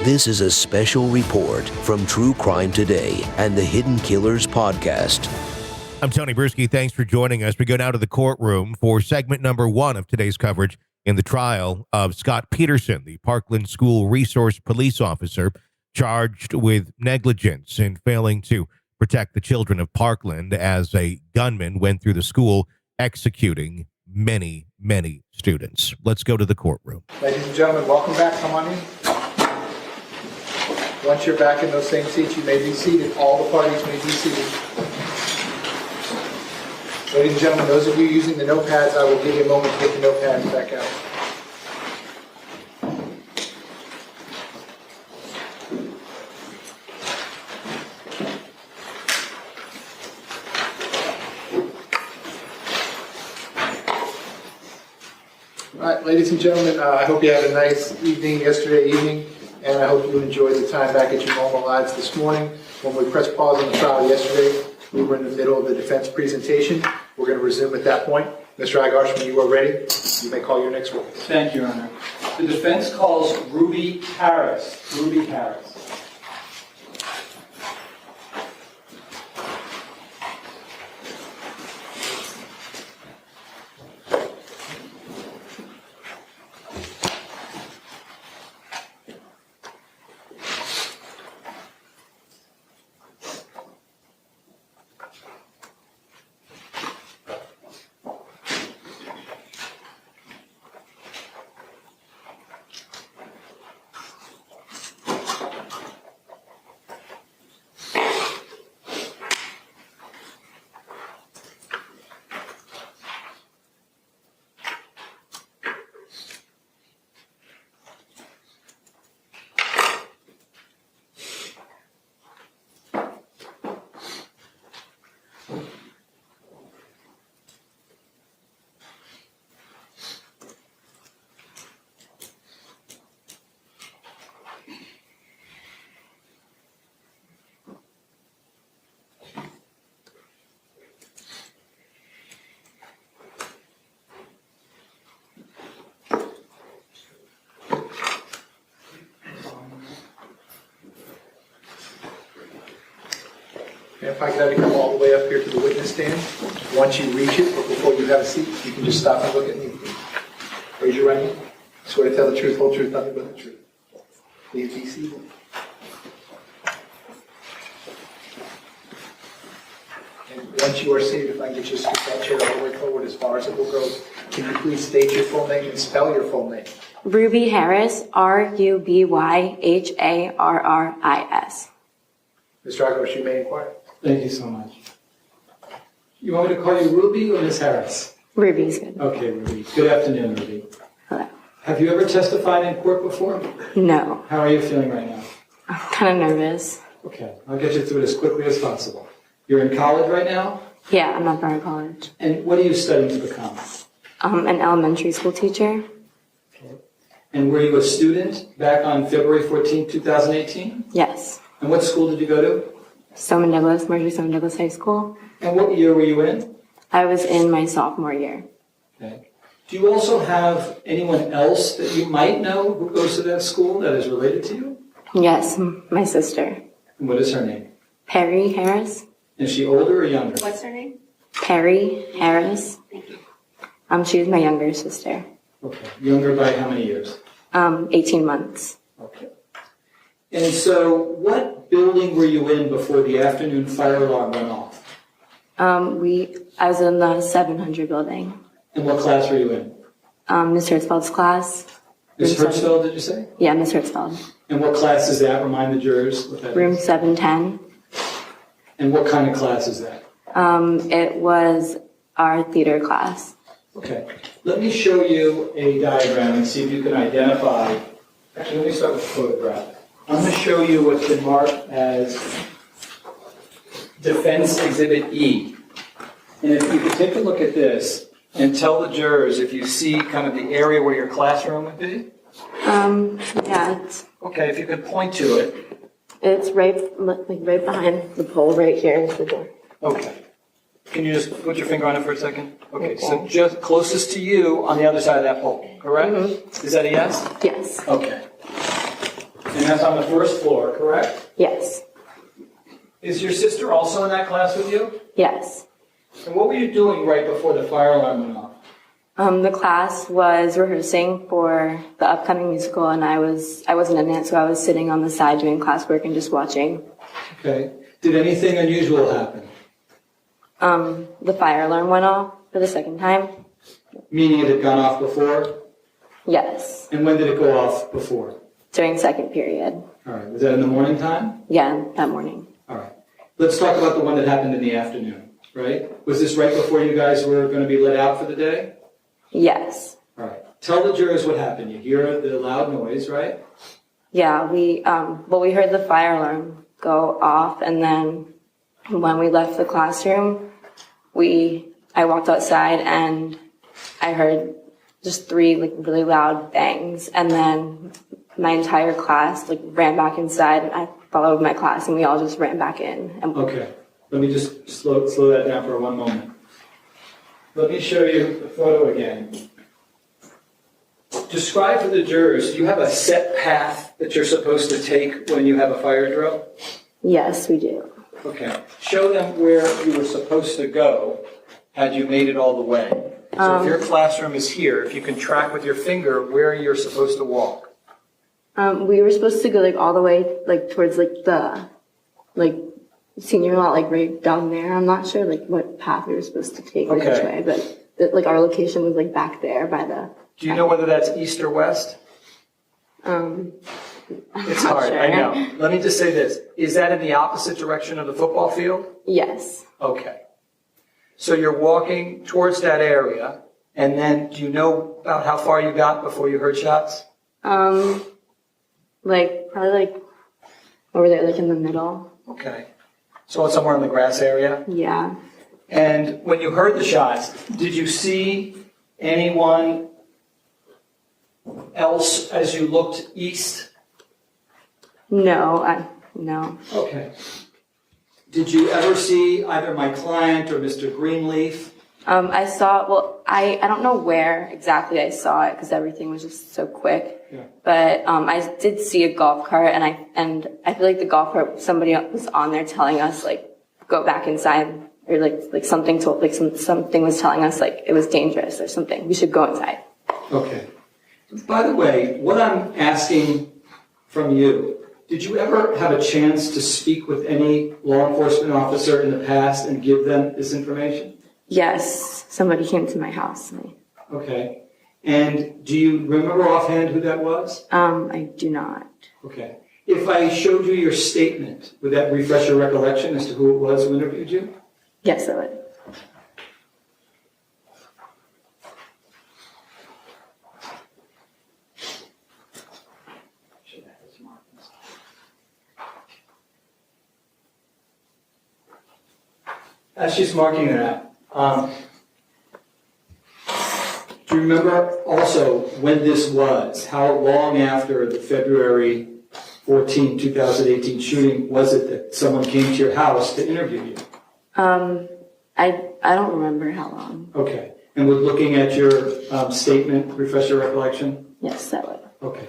This is a special report from True Crime Today and the Hidden Killers podcast. I'm Tony Brueski. Thanks for joining us. We go now to the courtroom for segment number 1 of today's coverage in the trial of Scot Peterson, the Parkland School resource police officer charged with negligence in failing to protect the children of Parkland as a gunman went through the school executing many, many students. Let's go to the courtroom. Ladies and gentlemen, welcome back. Come on in. Once you're back in those same seats, you may be seated. All the parties may be seated. Ladies and gentlemen, those of you using the notepads, I will give you a moment to get the notepads back out. All right, ladies and gentlemen, I hope you had a nice evening yesterday evening, and I hope you enjoyed the time back at your normal lives this morning. When we pressed pause on the trial yesterday, we were in the middle of the defense presentation. We're going to resume at that point. Mr. Agash, when you are ready, you may call your next witness. Thank you, Your Honor. The defense calls Ruby Harris. Ruby Harris. And if I could have you come all the way up here to the witness stand. Once you reach it, or before you have a seat, you can just stop and look at me. Raise your right hand. Swear to tell the truth, whole truth, nothing but the truth. Please be seated. And once you are seated, if I can get you to scoot that chair all the way forward as far as it will go, can you please state your full name and spell your full name? Ruby Harris, Rubyharris. Mr. Agash, you may inquire. Thank you so much. You want me to call you Ruby or Miss Harris? Ruby's good. Okay, Ruby. Good afternoon, Ruby. Hello. Have you ever testified in court before? No. How are you feeling right now? I'm kind of nervous. Okay, I'll get you through it as quickly as possible. You're in college right now? Yeah, I'm at Brown College. And what are you studying to become? An elementary school teacher. Okay. And were you a student back on February 14, 2018? Yes. And what school did you go to? Marjorie Stoneman Douglas High School. And what year were you in? I was in my sophomore year. Okay. Do you also have anyone else that you might know who goes to that school that is related to you? Yes, my sister. And what is her name? Perry Harris. Is she older or younger? What's her name? Perry Harris. She was my younger sister. Okay. Younger by how many years? 18 months. Okay. And so what building were you in before the afternoon fire alarm went off? I was in the 700 building. And what class were you in? Miss Hertzfeld's class. Miss Hertzfeld, did you say? Yeah, Miss Hertzfeld. And what class is that? Remind the jurors what that Room is. 710. And what kind of class is that? It was our theater class. Okay. Let me show you a diagram and see if you can identify. Actually, let me start with a photograph. I'm going to show you what's been marked as Defense Exhibit E. And if you could take a look at this and tell the jurors if you see kind of the area where your classroom would be. Yeah, Okay, if you could point to it. it's right behind the pole right here is the door. Okay. Can you just put your finger on it for a second? Okay, so just closest to you on the other side of that pole, correct? Is that a yes? Yes. Okay. And that's on the first floor, correct? Yes. Is your sister also in that class with you? Yes. And what were you doing right before the fire alarm went off? The class was rehearsing for the upcoming musical, and I wasn't in it, so I was sitting on the side doing classwork and just watching. Okay. Did anything unusual happen? The fire alarm went off for the second time. Meaning it had gone off before? Yes. And when did it go off before? During second period. All right. Was that in the morning time? Yeah, that morning. All right. Let's talk about the one that happened in the afternoon, right? Was this right before you guys were going to be let out for the day? Yes. All right. Tell the jurors what happened. You hear the loud noise, right? Yeah, we heard the fire alarm go off, and then when we left the classroom, I walked outside and I heard just 3 really loud bangs, and then my entire class ran back inside, and I followed my class, and we all just ran back in. Okay. Let me just slow that down for one moment. Let me show you the photo again. Describe for the jurors, do you have a set path that you're supposed to take when you have a fire drill? Yes, we do. Okay. Show them where you were supposed to go had you made it all the way. So if your classroom is here, if you can track with your finger where you're supposed to walk. We were supposed to go all the way towards the senior lot, right down there. I'm not sure what path we were supposed to take or which way, but our location was back there by the. Do you know whether that's east or west? It's hard, sure. I know. Let me just say this. Is that in the opposite direction of the football field? Yes. Okay. So you're walking towards that area, and then do you know about how far you got before you heard shots? Probably over there, in the middle. Okay. So it's somewhere in the grass area? Yeah. And when you heard the shots, did you see anyone else as you looked east? No, no. Okay. Did you ever see either my client or Mr. Greenleaf? I saw, I don't know where exactly I saw it because everything was just so quick. Yeah. But I did see a golf cart, and I feel like the golf cart, somebody was on there telling us go back inside, or something something was telling us it was dangerous or something. We should go inside. Okay. By the way, what I'm asking from you, did you ever have a chance to speak with any law enforcement officer in the past and give them this information? Yes, somebody came to my house. Okay. And do you remember offhand who that was? I do not. Okay. If I showed you your statement, would that refresh your recollection as to who it was who interviewed you? Yes, I would. As she's marking that, do you remember also when this was? How long after the February 14, 2018 shooting was it that someone came to your house to interview you? I don't remember how long. Okay. And would looking at your statement refresh your recollection? Yes, that would. Okay.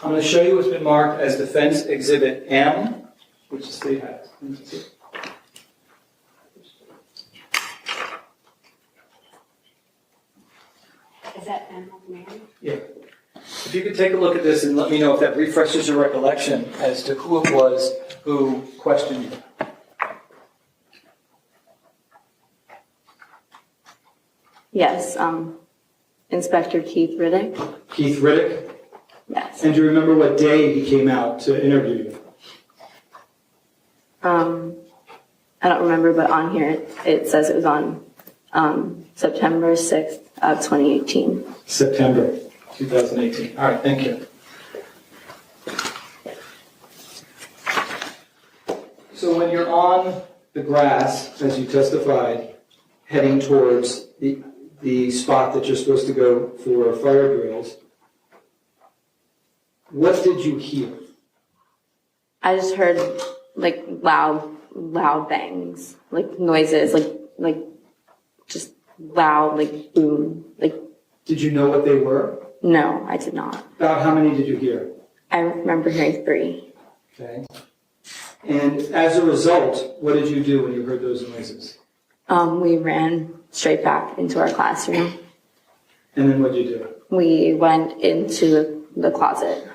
I'm going to show you what's been marked as Defense Exhibit M, which the state has. Is that M of Mary? Yeah. If you could take a look at this and let me know if that refreshes your recollection as to who it was who questioned you. Yes, Inspector Keith Riddick. Keith Riddick? Yes. And do you remember what day he came out to interview you? I don't remember, but on here it says it was on September 6th of 2018. September 2018. All right, thank you. So when you're on the grass, as you testified, heading towards the the spot that you're supposed to go for fire drills, what did you hear? I just heard like loud bangs, like noises, like just loud, like boom, like. Did you know what they were? No, I did not. About how many did you hear? I remember hearing 3. Okay. And as a result, what did you do when you heard those noises? We ran straight back into our classroom. And then what did you do? We went into the closet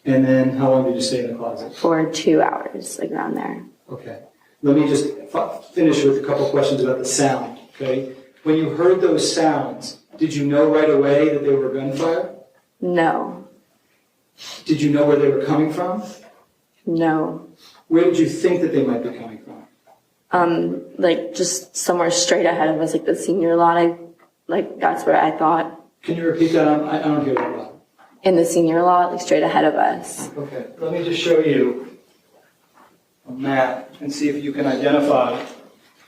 And then how long did you stay in the closet? for 2 hours, like around there. Okay. Let me just finish with a couple questions about the sound, okay? When you heard those sounds, did you know right away that they were gunfire? No, Did you know where they were coming from? no. Where did you think that they might be coming from? Like just somewhere straight ahead of us, like the senior lot. Like that's where I thought. Can you repeat that? I don't hear that well. In the senior lot, like straight ahead of us. Okay. Let me just show you a map and see if you can identify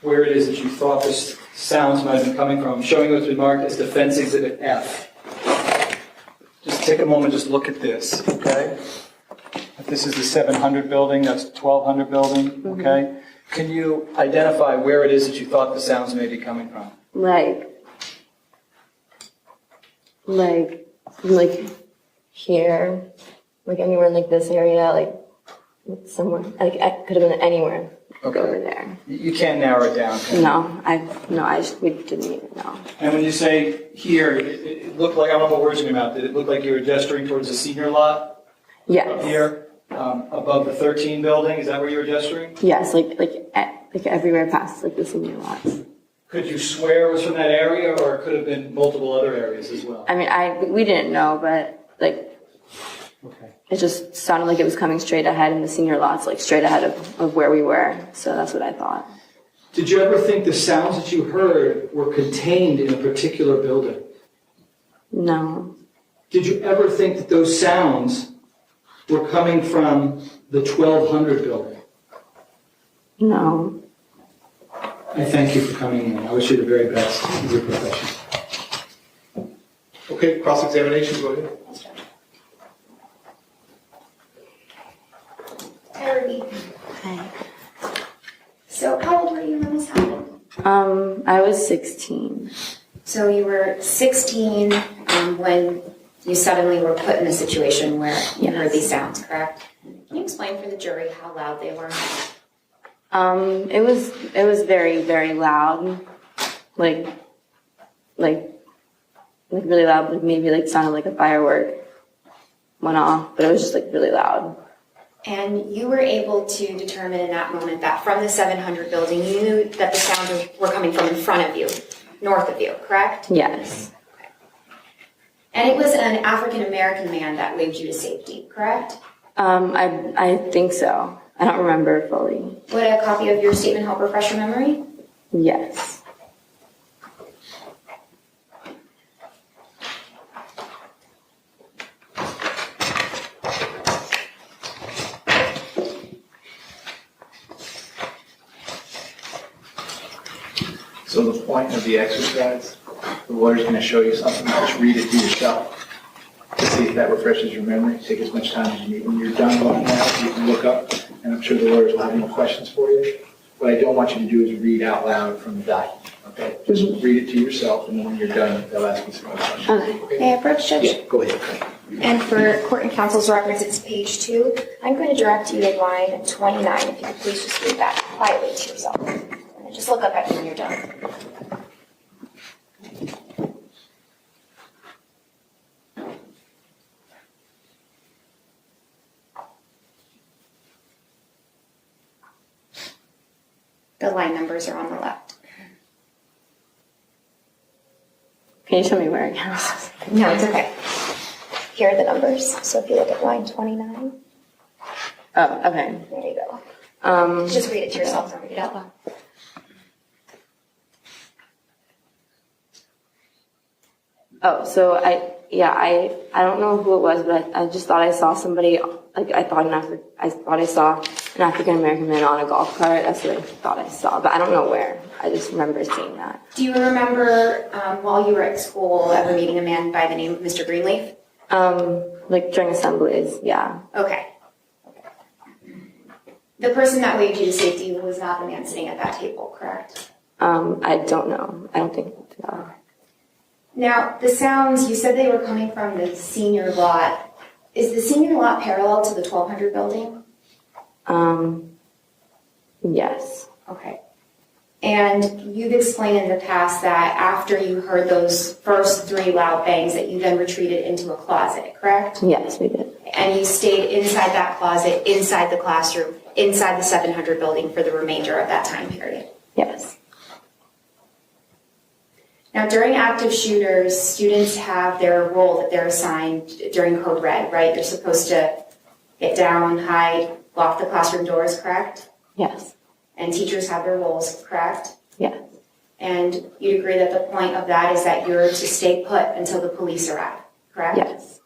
where it is that you thought the sounds might have been coming from. I'm showing what's been marked as Defense Exhibit F. Just take a moment, just look at this, okay? If this is the 700 building, that's the 1200 building, okay? Can you identify where it is that you thought the sounds may be coming from? Like here, like anywhere in like this area, like somewhere, like I could have been anywhere. Okay. Over there. You can't narrow it down, can you? We didn't even know. And when you say here, it looked like, I don't know what words in your mouth, did it look like you were gesturing towards the senior lot? Up Yes. here, above the 13 building, is that where you were gesturing? Yes, like everywhere past like the senior lots. Could you swear it was from that area, or it could have been multiple other areas as well? I mean, we didn't know, but like Okay. it just sounded like it was coming straight ahead in the senior lots, like straight ahead of where we were. So that's what I thought. Did you ever think the sounds that you heard were contained in a particular building? No, Did you ever think that those sounds were coming from the 1200 building? no. I thank you for coming in. I wish you the very best in your profession. Okay, cross-examination, go ahead. Hi, Ruby. Hi. So how old were you when this happened? I was 16. So you were 16 when you suddenly were put in a situation where you heard these sounds, correct? Can you explain for the jury how loud they were? It was very, very loud. Like really loud, like maybe like sounded like a firework went off, but it was just like really loud. And you were able to determine in that moment that from the 700 building, you knew that the sounds were coming from in front of you, north of you, correct? Yes. And it was an African-American man that waved you to safety, correct? I think so. I don't remember fully. Would a copy of your statement help refresh your memory? Yes. So the point of the exercise, the lawyer's going to show you something, just read it to yourself to see if that refreshes your memory. Take as much time as you need. When you're done looking at it, you can look up, and I'm sure the lawyers will have more questions for you. What I don't want you to do is read out loud from the document, okay? Just read it to yourself, and then when you're done, they'll ask you some more questions. Okay. May I approach, Judge? Yeah, go ahead. And for court and counsel's records, it's page 2. I'm going to direct you to line 29. If you could please just read that quietly to yourself. And then just look up at me when you're done. The line numbers are on the left. Can you show me where again? No, it's okay. Here are the numbers. So if you look at line 29, Oh, okay. there you go. Just read it to yourself and read it out loud. Oh, so I don't know who it was, but I just thought I saw somebody. Like I thought I saw an African-American man on a golf cart. That's what I thought I saw, but I don't know where. I just remember seeing that. Do you remember while you were at school ever meeting a man by the name of Mr. Greenleaf? Like during assemblies, yeah. Okay. The person that waved you to safety was not the man sitting at that table, correct? I don't know. I don't think so. Now, the sounds, you said they were coming from the senior lot. Is the senior lot parallel to the 1200 building? Yes. Okay. And you've explained in the past that after you heard those first 3 loud bangs that you then retreated into a closet, correct? Yes, we did. And you stayed inside that closet, inside the classroom, inside the 700 building for the remainder of that time period? Yes. Now, during active shooters, students have their role that they're assigned during Code Red, right? They're supposed to get down, hide, lock the classroom doors, correct? Yes. And teachers have their roles, correct? Yes. And you'd agree that the point of that is that you're to stay put until the police arrive, correct? Yes.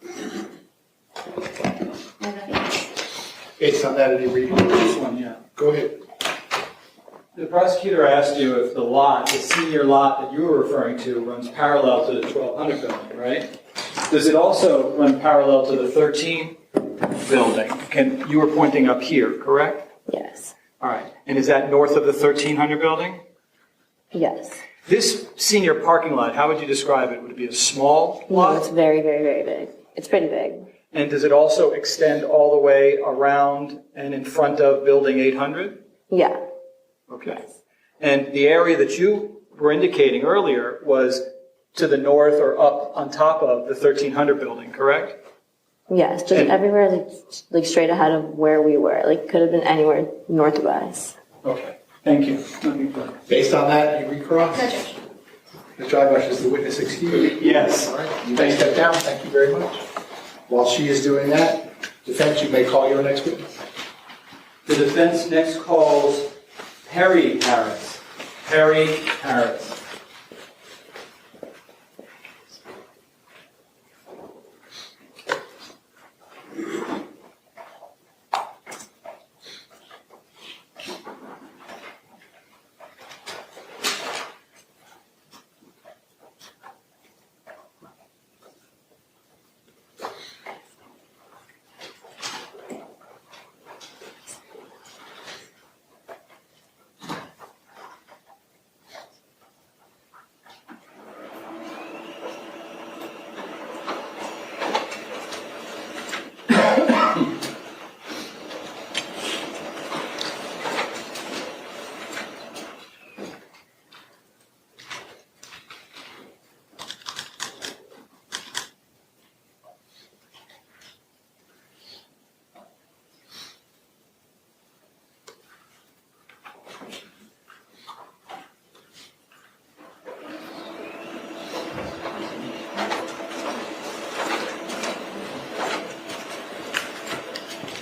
Based on that, any reading? This one, yeah. Go ahead. The prosecutor asked you if the lot, the senior lot that you were referring to, runs parallel to the 1200 building, right? Does it also run parallel to the 13 building? You were pointing up here, correct? Yes. All right. And is that north of the 1300 building? Yes. This senior parking lot, how would you describe it? Would it be a small No, lot? it's very, very, very big. It's pretty big. And does it also extend all the way around and in front of building 800? Yeah. Okay. And the area that you were indicating earlier was to the north or up on top of the 1300 building, correct? Yes, just everywhere, like straight ahead of where we were. Like, could have been anywhere north of us. Okay. Thank you. Nothing further. Based on that, you recross? No, Judge. Ms. Drybush, is the witness excused? Yes. All right, you may step down. Thank you very much. While she is doing that, defense, you may call your next witness. The defense next calls Perry Harris. Perry Harris.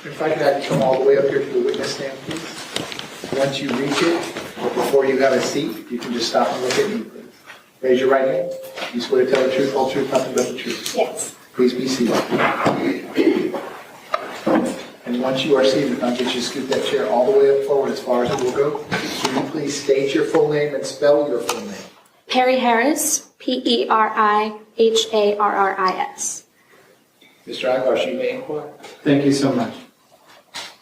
If I could have you come all the way up here to the witness stand, please. Once you reach it, or before you have a seat, you can just stop and look at me, please. Raise your right hand. You swear to tell the truth, whole truth, nothing but the truth. Yes. Please be seated. And once you are seated, I'll get you to scoot that chair all the way up forward as far as it will go. Can you please state your full name and spell your full name? Perry Harris, Periharris. Mr. Akbarsh, you may inquire. Thank you so much.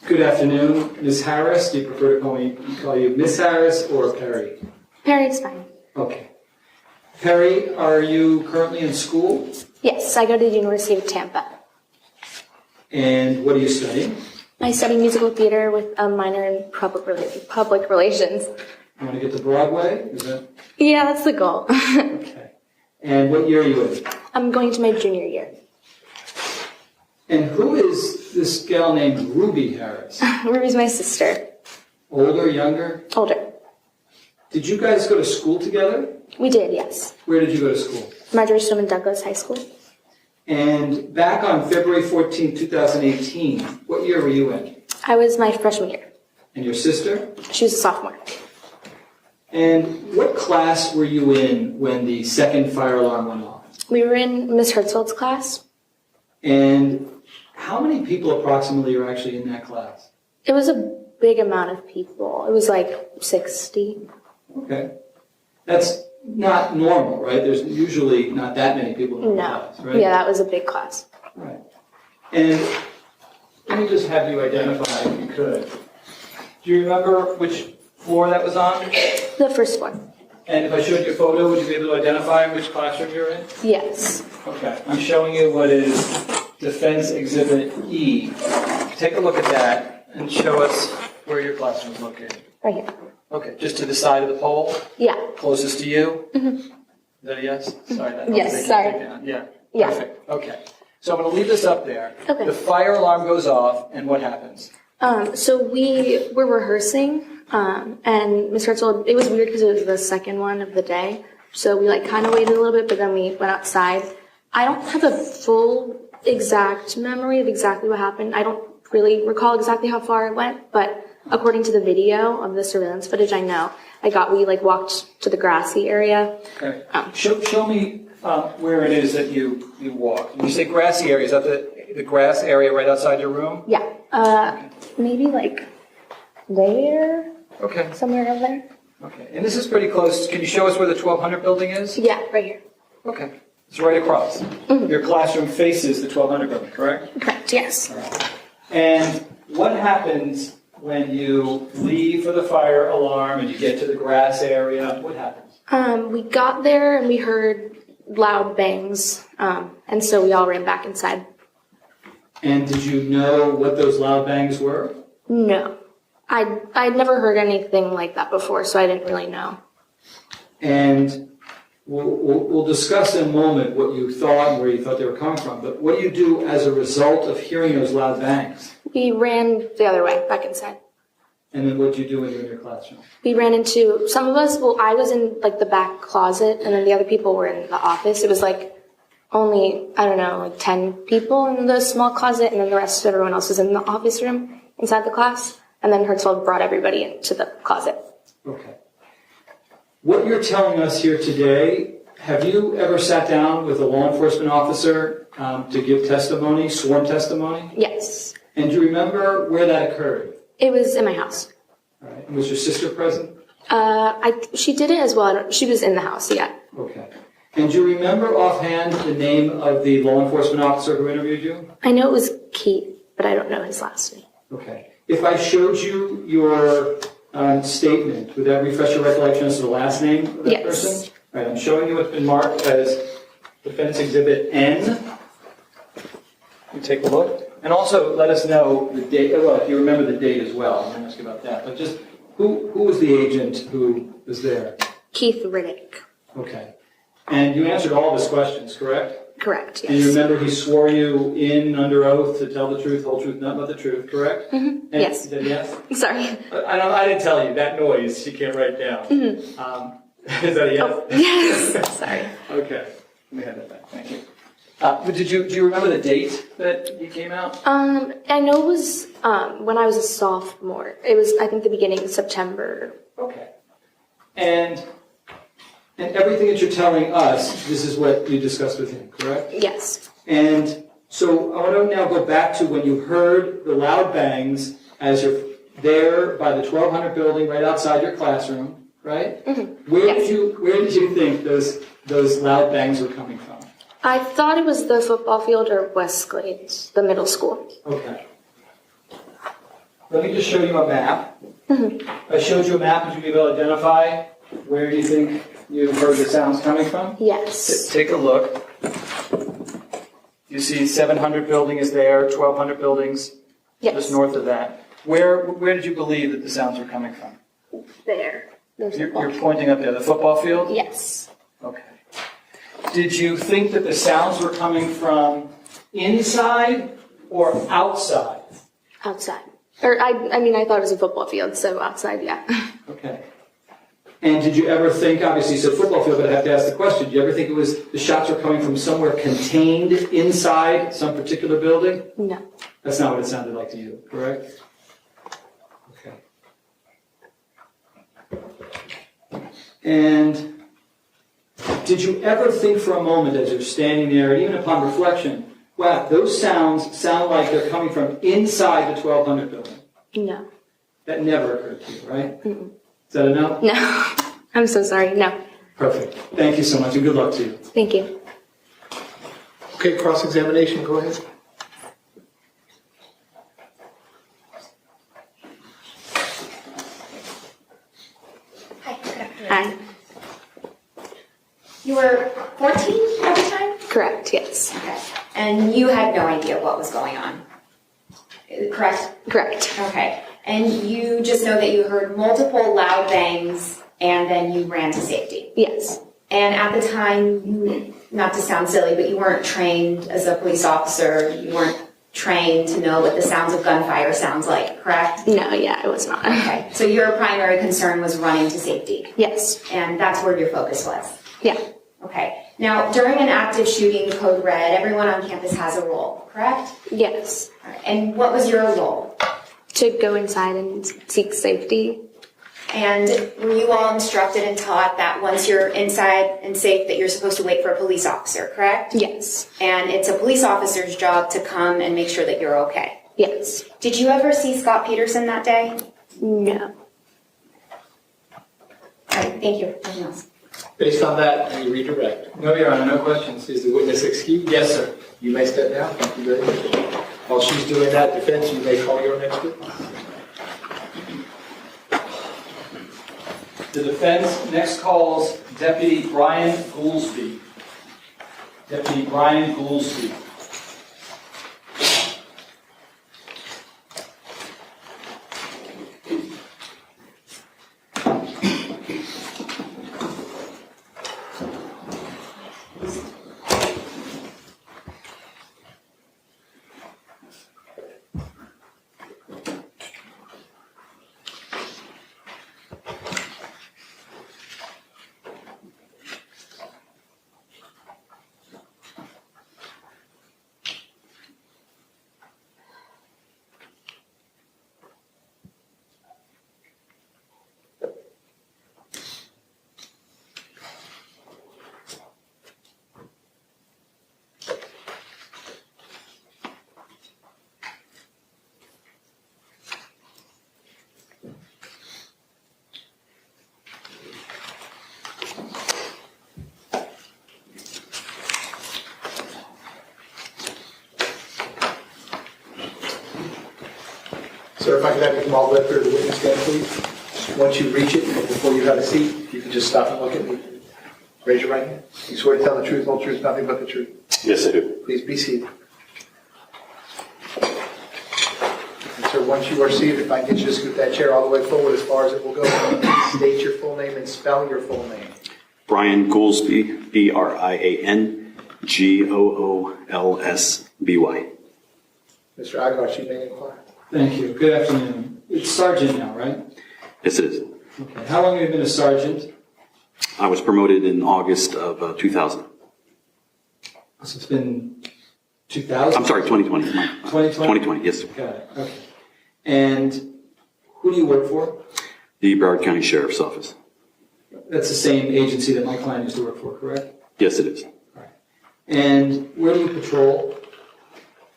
Good afternoon, Ms. Harris. Do you prefer to call you Miss Harris or Perry? Perry's fine. Okay. Perry, are you currently in school? Yes, I go to the University of Tampa. And what are you studying? I study musical theater with a minor in public relations. You want to get to Broadway? Is that Yeah, that's the goal. okay? And what year are you in? I'm going to my junior year. And who is this gal named Ruby Harris? Ruby's my sister. Older, younger? Older. Did you guys go to school together? We did, yes. Where did you go to school? Marjorie Stoneman Douglas High School. And back on February 14, 2018, what year were you in? I was my freshman year. And your sister? She was a sophomore. And what class were you in when the second fire alarm went off? We were in Miss Hertzfeld's class. And how many people approximately are actually in that class? It was big amount of people. It was like 60. Okay. That's not normal, right? There's usually not that many people in the class, right? Yeah, that was a big class. Right. And let me just have you identify, if you could. Do you remember which floor that was on? The first one. And if I showed you a photo, would you be able to identify which classroom you're in? Yes. Okay. I'm showing you what is Defense Exhibit E. Take a look at that and show us where your classroom is located. Right here. Okay, just to the side of the pole? Yeah. Closest to you? Mm-hmm. Is that a yes? Sorry. That Yes, sorry. Yeah. Yeah. Perfect. Okay. So I'm going to leave this up there. Okay. The fire alarm goes off, and what happens? So we were rehearsing, and Miss Herzl, it was weird because it was the second one of the day. So we like kind of waited a little bit, but then we went outside. I don't have a full exact memory of exactly what happened. I don't really recall exactly how far it went, but according to the video of the surveillance footage, I know. We like walked to the grassy area. Okay. Show me where it is that you walk. When you say grassy area, is that the grass area right outside your room? Yeah. Maybe like there. Okay. Somewhere over there. Okay. And this is pretty close. Can you show us where the 1200 building is? Yeah, right here. Okay. It's right across. Mm-hmm. Your classroom faces the 1200 building, correct? Correct, yes. All right. And what happens when you leave for the fire alarm and you get to the grass area? What happens? We got there and we heard loud bangs, and so we all ran back inside. And did you know what those loud bangs were? No. I'd never heard anything like that before, so I didn't really know. And we'll discuss in a moment what you thought and where you thought they were coming from, but what do you do as a result of hearing those loud bangs? We ran the other way, back inside. And then what did you do when you were in your classroom? We ran into, some of us, I was in like the back closet, and then the other people were in the office. It was like only, 10 people in the small closet, and then the rest of everyone else was in the office room inside the class. And then Herzl brought everybody into the closet. Okay. What you're telling us here today, have you ever sat down with a law enforcement officer to give testimony, sworn testimony? Yes. And do you remember where that occurred? It was in my house. All right. And was your sister present? She did it as well. She was in the house, yeah. Okay. And do you remember offhand the name of the law enforcement officer who interviewed you? I know it was Keith, but I don't know his last name. Okay. If I showed you your statement, would that refresh your recollection as to the last name of that person? All right, I'm showing you what's been marked as Defense Exhibit N. You take a look. And also let us know the date, well, if you remember the date as well. I'm going to ask you about that. But just, who was the agent who was there? Keith Riddick. Okay. And you answered all of his questions, correct? Correct, yes. And you remember he swore you in under oath to tell the truth, whole truth, nothing but the truth, correct? Mm-hmm. And Yes. You said yes? Sorry. I didn't tell you. That noise she can't write down. Mm-hmm. Is that a yes? Oh, yes. Sorry. Okay. Let me have that back. Thank you. But do you remember the date that he came out? I know it was when I was a sophomore. It was, I think, the beginning of September. Okay. And everything that you're telling us, this is what you discussed with him, correct? Yes. And so I want to now go back to when you heard the loud bangs as you're there by the 1200 building right outside your classroom, right? Mm-hmm. Where Yes. did you think those loud bangs were coming from? I thought it was the football field or Westglades, the middle school. Okay. Let me just show you a map. Mm-hmm. If I showed you a map, would you be able to identify where you think you heard the sounds coming from? Yes. Take a look. You see 700 building is there, 1200 buildings Yes. just north of that. Where did you believe that the sounds were coming from? There. There's the You're ball. pointing up there, the football field? Yes. Okay. Did you think that the sounds were coming from inside or outside? Outside. Or, I thought it was a football field, so outside, yeah. Okay. And did you ever think, obviously you said football field, but I have to ask the question, did you ever think it was the shots were coming from somewhere contained inside some particular building? No. That's not what it sounded like to you, correct? Okay. And did you ever think for a moment as you're standing there, and even upon reflection, wow, those sounds sound like they're coming from inside the 1200 building? No. That never occurred to you, right? Is that a no? No. I'm so sorry. No. Perfect. Thank you so much, and good luck to you. Thank you. Okay, cross-examination, go ahead. Hi, good afternoon. Hi. You were 14 at the time? Correct. Yes. Okay. And you had no idea what was going on, correct? Correct. Okay. And you just know that you heard multiple loud bangs and then you ran to safety. Yes. And at the time, you, not to sound silly, but you weren't trained as a police officer. You weren't trained to know what the sounds of gunfire sounds like, correct? No. Yeah, I was not. Okay. So your primary concern was running to safety. Yes. And that's where your focus was. Yeah. Okay. Now, during an active shooting, code red, everyone on campus has a role, correct? Yes. All right. And what was your role? To go inside and seek safety. And were you all instructed and taught that once you're inside and safe that you're supposed to wait for a police officer, correct? Yes. And it's a police officer's job to come and make sure that you're okay. Yes. Did you ever see Scot Peterson that day? No. All right, thank you. Anything else? Based on that, we redirect. No, Your Honor, no questions. Is the witness excused? Yes, sir. You may step down. Thank you very much. While she's doing that defense, you may call your next witness. The defense next calls Deputy Brian Goolsby. Deputy Brian Goolsby. Sir, if I could have you come all the way through the witness stand, please. Once you reach it, before you have a seat, if you can just stop and look at me. Raise your right hand. You swear to tell the truth, whole truth, nothing but the truth. Yes, I do. Please be seated. And sir, once you are seated, if I can get you to scoot that chair all the way forward as far as it will go, please state your full name and spell your full name. Brian Goolsby, B-R-I-A-N, Goolsby. Mr. Agash, you may inquire. Thank you. Good afternoon. It's sergeant now, right? Yes, it is. Okay. How long have you been a sergeant? I was promoted in August of 2000. So it's been 2000? I'm sorry, 2020. 2020? 2020, yes. Got it. Okay. And who do you work for? The Broward County Sheriff's Office. That's the same agency that my client used to work for, correct? Yes, it is. All right. And where do you patrol?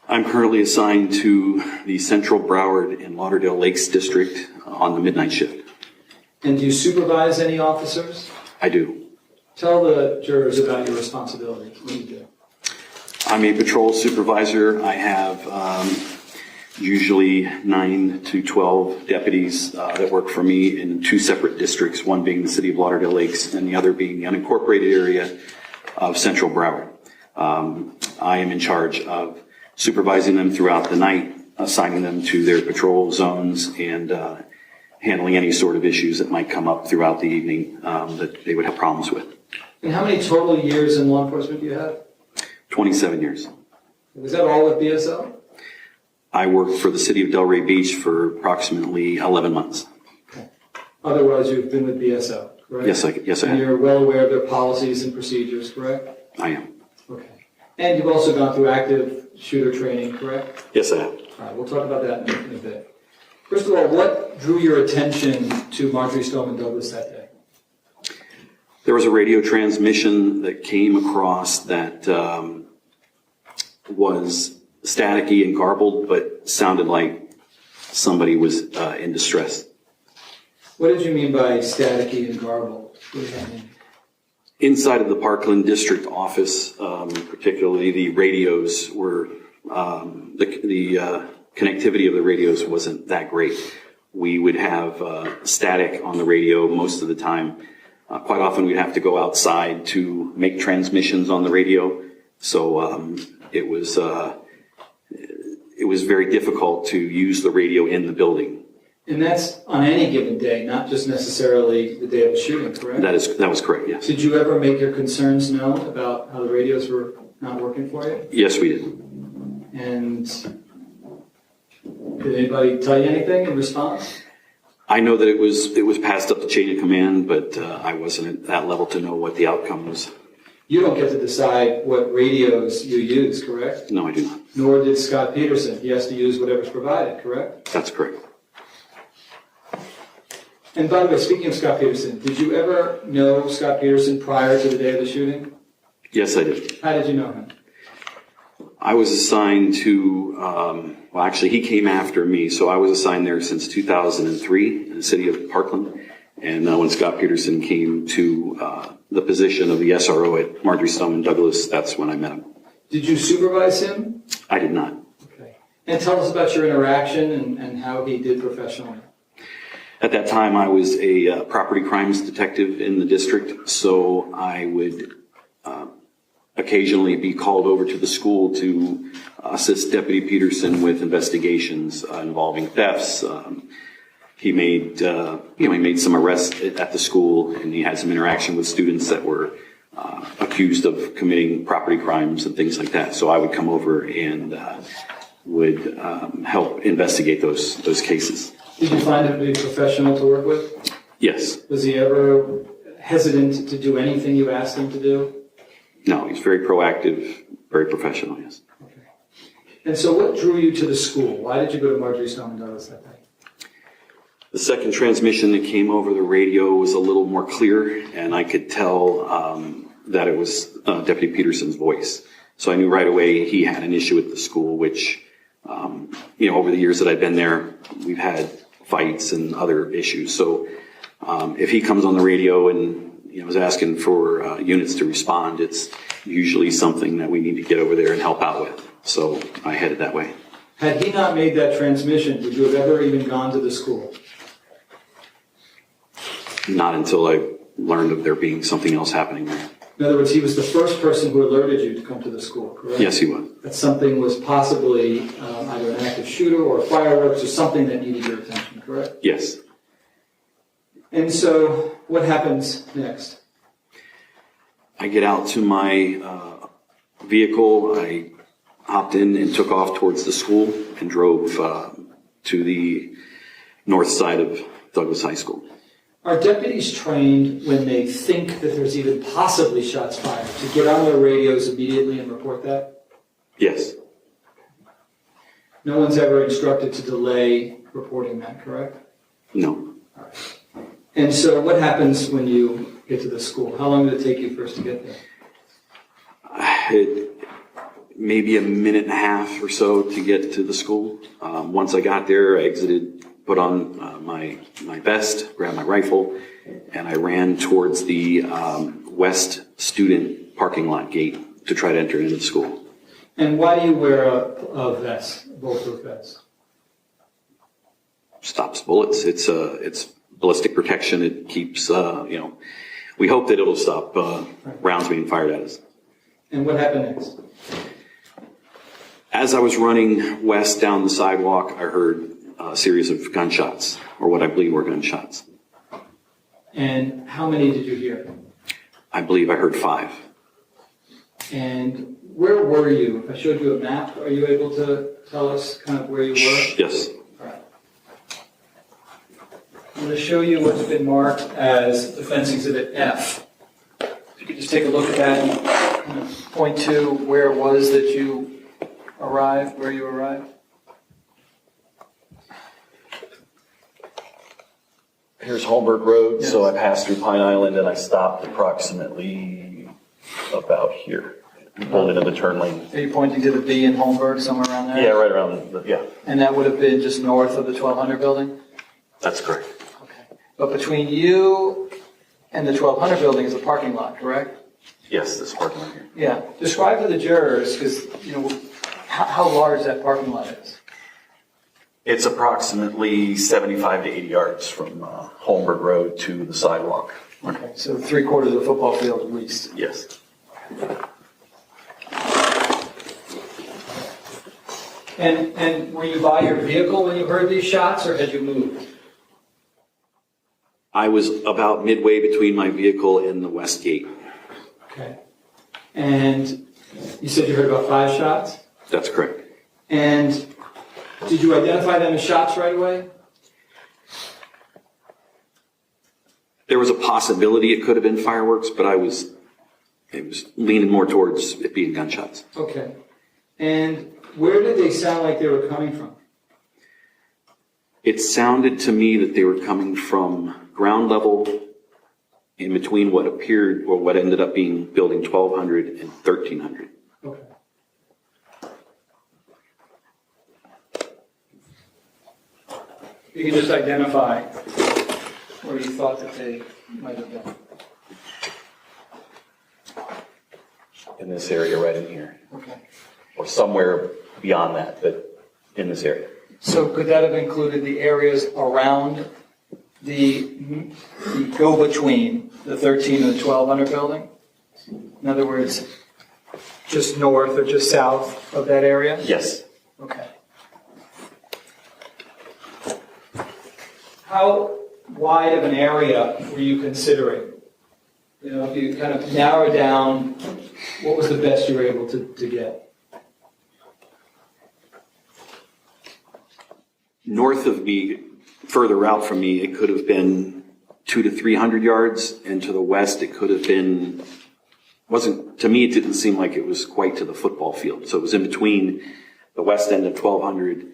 I'm currently assigned to the Central Broward and Lauderdale Lakes District on the midnight shift. And do you supervise any officers? I do. Tell the jurors about your responsibilities. What do you do? I'm a patrol supervisor. I have usually 9 to 12 deputies that work for me in 2 separate districts, one being the city of Lauderdale Lakes and the other being the unincorporated area of Central Broward. I am in charge of supervising them throughout the night, assigning them to their patrol zones, and handling any sort of issues that might come up throughout the evening that they would have problems with. And how many total years in law enforcement do you have? 27 years. Was that all with BSO? I worked for the city of Delray Beach for approximately 11 months. Okay. Otherwise, you've been with BSO, correct? Yes, I And have. you're well aware of their policies and procedures, correct? I am. Okay. And you've also gone through active shooter training, correct? Yes, I have. All right, we'll talk about that in a bit. First of all, what drew your attention to Marjorie Stoneman Douglas that day? There was a radio transmission that came across that was staticky and garbled, but sounded like somebody was in distress. What did you mean by staticky and garbled? What does that mean? Inside of the Parkland District office, particularly the radios were, the connectivity of the radios wasn't that great. We would have static on the radio most of the time. Quite often we'd have to go outside to make transmissions on the radio. So it was very difficult to use the radio in the building. And that's on any given day, not just necessarily the day of the shooting, correct? That was correct, yes. Did you ever make your concerns known about how the radios were not working for you? Yes, we did. And did anybody tell you anything in response? I know that it was passed up the chain of command, but I wasn't at that level to know what the outcome was. You don't get to decide what radios you use, correct? No, I do not. Nor did Scot Peterson. He has to use whatever's provided, correct? That's correct. And by the way, speaking of Scot Peterson, did you ever know Scot Peterson prior to the day of the shooting? Yes, I did. How did you know him? I was assigned to, well, actually, he came after me, so I was assigned there since 2003 in the city of Parkland. And when Scot Peterson came to the position of the SRO at Marjorie Stoneman Douglas, that's when I met him. Did you supervise him? I did not. Okay. And tell us about your interaction and how he did professionally. At that time, I was a property crimes detective in the district, so I would occasionally be called over to the school to assist Deputy Peterson with investigations involving thefts. He made some arrests at the school, and he had some interaction with students that were accused of committing property crimes and things like that. So I would come over and would help investigate those cases. Did you find him to be professional to work with? Yes. Was he ever hesitant to do anything you asked him to do? No, he's very proactive, very professional, yes. Okay. And so what drew you to the school? Why did you go to Marjorie Stoneman Douglas that day? The second transmission that came over the radio was a little more clear, and I could tell that it was Deputy Peterson's voice. So I knew right away he had an issue with the school, which, over the years that I've been there, we've had fights and other issues. So if he comes on the radio and is asking for units to respond, it's usually something that we need to get over there and help out with. So I headed that way. Had he not made that transmission, would you have ever even gone to the school? Not until I learned of there being something else happening there. In other words, he was the first person who alerted you to come to the school, correct? Yes, he was. That something was possibly either an active shooter or fireworks or something that needed your attention, correct? Yes. And so what happens next? I get out to my vehicle. I hopped in and took off towards the school and drove to the north side of Douglas High School. Are deputies trained when they think that there's even possibly shots fired to get on their radios immediately and report that? Yes. No one's ever instructed to delay reporting that, correct? No. All right. And so what happens when you get to the school? How long did it take you first to get there? Maybe a minute and a half or so to get to the school. Once I got there, I exited, put on my vest, grabbed my rifle, and I ran towards the west student parking lot gate to try to enter into the school. And why do you wear a vest, bulletproof vest? Stops bullets. It's ballistic protection. It keeps, we hope that it'll stop rounds being fired at us. And what happened next? As I was running west down the sidewalk, I heard a series of gunshots, or what I believe were gunshots. And how many did you hear? I believe I heard 5. And where were you? If I showed you a map, are you able to tell us kind of where you were? Yes. All right. I'm going to show you what's been marked as Defense Exhibit F. If you could just take a look at that and kind of point to where it was that you arrived, where you arrived. Here's Holmberg Road, Yes. So I passed through Pine Island and I stopped approximately about here. Pulled into the turn lane. Are you pointing to the B in Holmberg, somewhere around there? Yeah, right around, yeah, And that would have been just north of the 1200 building? that's correct. Okay. But between you and the 1200 building is a parking lot, correct? Yes, this parking lot here. Yeah. Describe to the jurors, because, how large that parking lot is. It's approximately 75 to 80 yards from Holmberg Road to the sidewalk. Okay. So 3/4 of the football field at least. Yes. And were you by your vehicle when you heard these shots, or had you moved? I was about midway between my vehicle and the west gate. Okay. And you said you heard about 5 shots? That's correct. And did you identify them as shots right away? There was a possibility it could have been fireworks, but it was leaning more towards it being gunshots. Okay. And where did they sound like they were coming from? It sounded to me that they were coming from ground level in between what appeared or what ended up being building 1200 and 1300. Okay. You can just identify where you thought that they might have been. In this area right in here. Okay. Or somewhere beyond that, but in this area. So could that have included the areas around the go-between the 13 and the 1200 building? In other words, just north or just south of that area? Yes. Okay. How wide of an area were you considering? If you kind of narrow down, what was the best you were able to get? North of me, further out from me, it could have been 200 to 300 yards, and to the west it could have been, to me it didn't seem like it was quite to the football field. So it was in between the west end of 1200,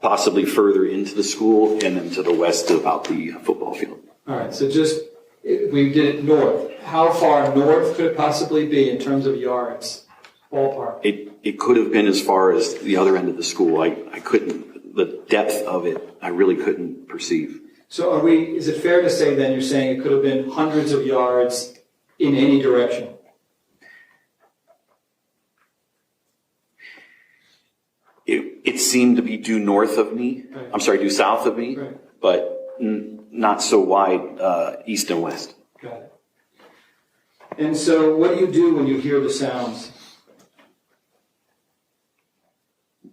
possibly further into the school, and then to the west of about the football field. All right, so just, if we did it north, how far north could it possibly be in terms of yards, ballpark? It could have been as far as the other end of the school. I couldn't, the depth of it, I really couldn't perceive. So is it fair to say then you're saying it could have been hundreds of yards in any direction? It seemed to be due north of me. Right. I'm sorry, due south of me, Right. but not so wide east and west. Got it. And so what do you do when you hear the sounds?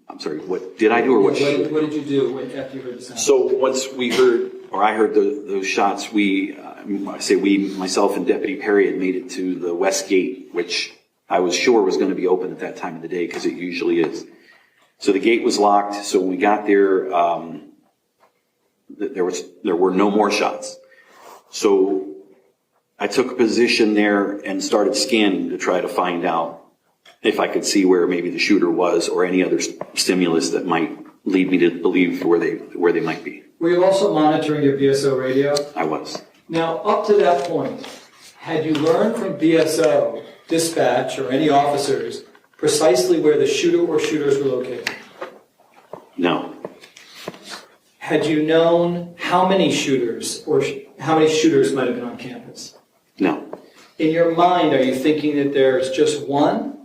I'm sorry, what did I do or what? What did you do after you heard the sounds? So once I heard those shots, myself and Deputy Perry had made it to the west gate, which I was sure was going to be open at that time of the day because it usually is. So the gate was locked. So when we got there, there were no more shots. So I took a position there and started scanning to try to find out if I could see where maybe the shooter was or any other stimulus that might lead me to believe where they might be. Were you also monitoring your BSO radio? I was. Now, up to that point, had you learned from BSO, dispatch, or any officers precisely where the shooter or shooters were located? No. Had you known how many shooters or how many shooters might have been on campus? No. In your mind, are you thinking that there's just one?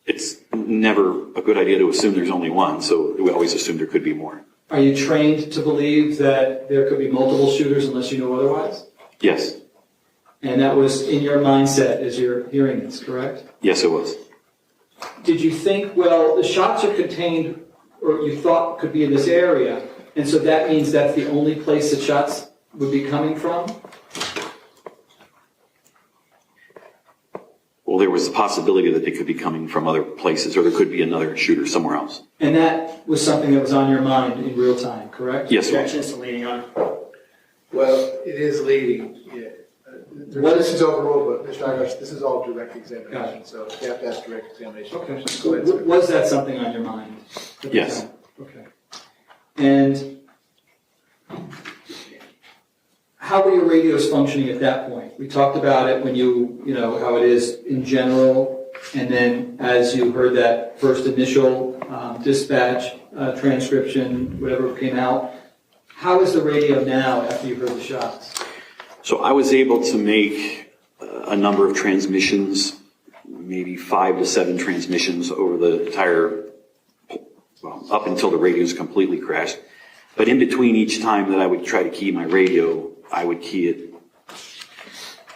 It's never a good idea to assume there's only one, so we always assume there could be more. Are you trained to believe that there could be multiple shooters unless you know otherwise? Yes. And that was in your mindset as you're hearing this, correct? Yes, it was. Did you think, well, the shots are contained, or you thought could be in this area, and so that means that's the only place the shots would be coming from? Well, there was a possibility that they could be coming from other places, or there could be another shooter somewhere else. And that was something that was on your mind in real time, correct? Yes, sir. Objections to leading on. Well, it is leading, yeah. This is overall, but Mr. Agash, this is all direct examination, so you have to ask direct examination. Okay. Go ahead, sir. Was that something on your mind? at the Yes. time? Okay. And how were your radios functioning at that point? We talked about it when you know, how it is in general, and then as you heard that first initial dispatch, transcription, whatever came out. How is the radio now after you heard the shots? So I was able to make a number of transmissions, maybe 5 to 7 transmissions over the entire, well, up until the radios completely crashed. But in between each time that I would try to key my radio, I would key it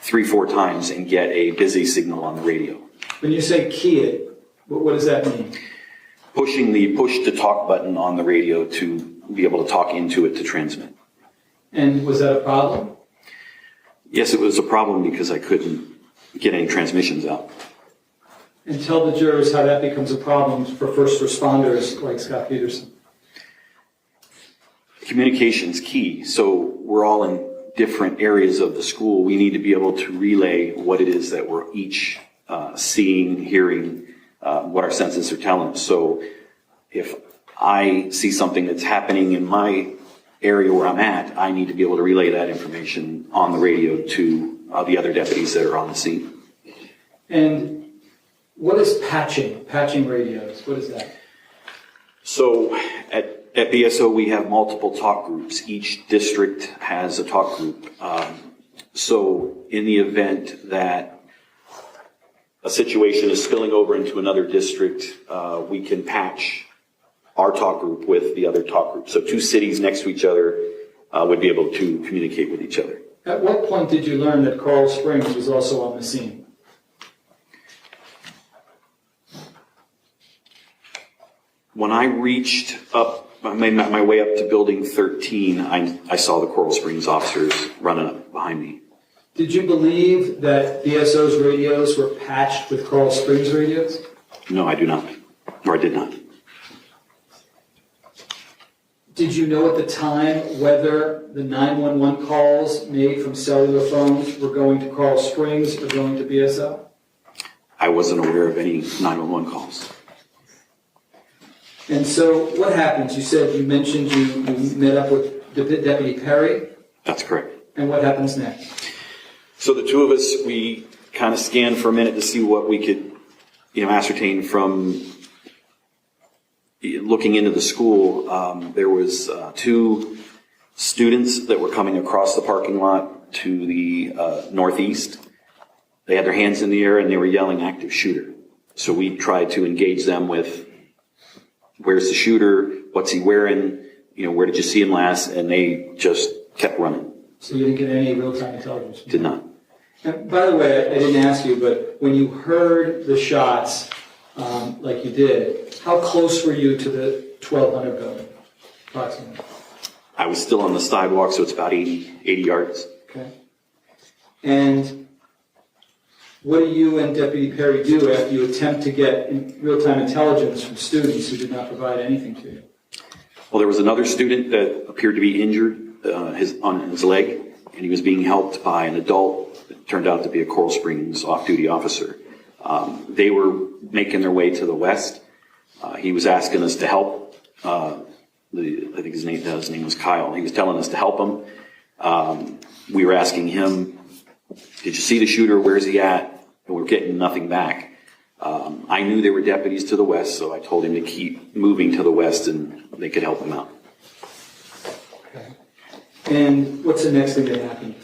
3-4 times and get a busy signal on the radio. When you say key it, what does that mean? Pushing the push to talk button on the radio to be able to talk into it to transmit. And was that a problem? Yes, it was a problem because I couldn't get any transmissions out. And tell the jurors how that becomes a problem for first responders like Scot Peterson. Communication's key. So we're all in different areas of the school. We need to be able to relay what it is that we're each seeing, hearing, what our senses are telling us. So if I see something that's happening in my area where I'm at, I need to be able to relay that information on the radio to the other deputies that are on the scene. And what is patching? Patching radios, what is that? So at BSO, we have multiple talk groups. Each district has a talk group. So in the event that a situation is spilling over into another district, we can patch our talk group with the other talk group. So 2 cities next to each other would be able to communicate with each other. At what point did you learn that Coral Springs was also on the scene? When I reached up, I made my way up to building 13, I saw the Coral Springs officers running up behind me. Did you believe that BSO's radios were patched with Coral Springs radios? No, I do not, or I did not. Did you know at the time whether the 911 calls made from cellular phones were going to Coral Springs or going to BSO? I wasn't aware of any 911 calls. And so what happens? You mentioned you met up with Deputy Perry. That's correct. And what happens next? So the 2 of us, we kind of scanned for a minute to see what we could, ascertain from looking into the school. There was 2 students that were coming across the parking lot to the northeast. They had their hands in the air and they were yelling active shooter. So we tried to engage them with, where's the shooter? What's he wearing? Where did you see him last? And they just kept running. So you didn't get any real-time intelligence? Did not. And by the way, I didn't ask you, but when you heard the shots, like you did, how close were you to the 1200 building, approximately? I was still on the sidewalk, so it's about 80 yards. Okay. And what do you and Deputy Perry do after you attempt to get real-time intelligence from students who did not provide anything to you? Well, there was another student that appeared to be injured on his leg, and he was being helped by an adult that turned out to be a Coral Springs off-duty officer. They were making their way to the west. He was asking us to help. I think his name was Kyle. He was telling us to help him. We were asking him, did you see the shooter? Where's he at? And we're getting nothing back. I knew there were deputies to the west, so I told him to keep moving to the west and they could help him out. Okay. And what's the next thing that happened?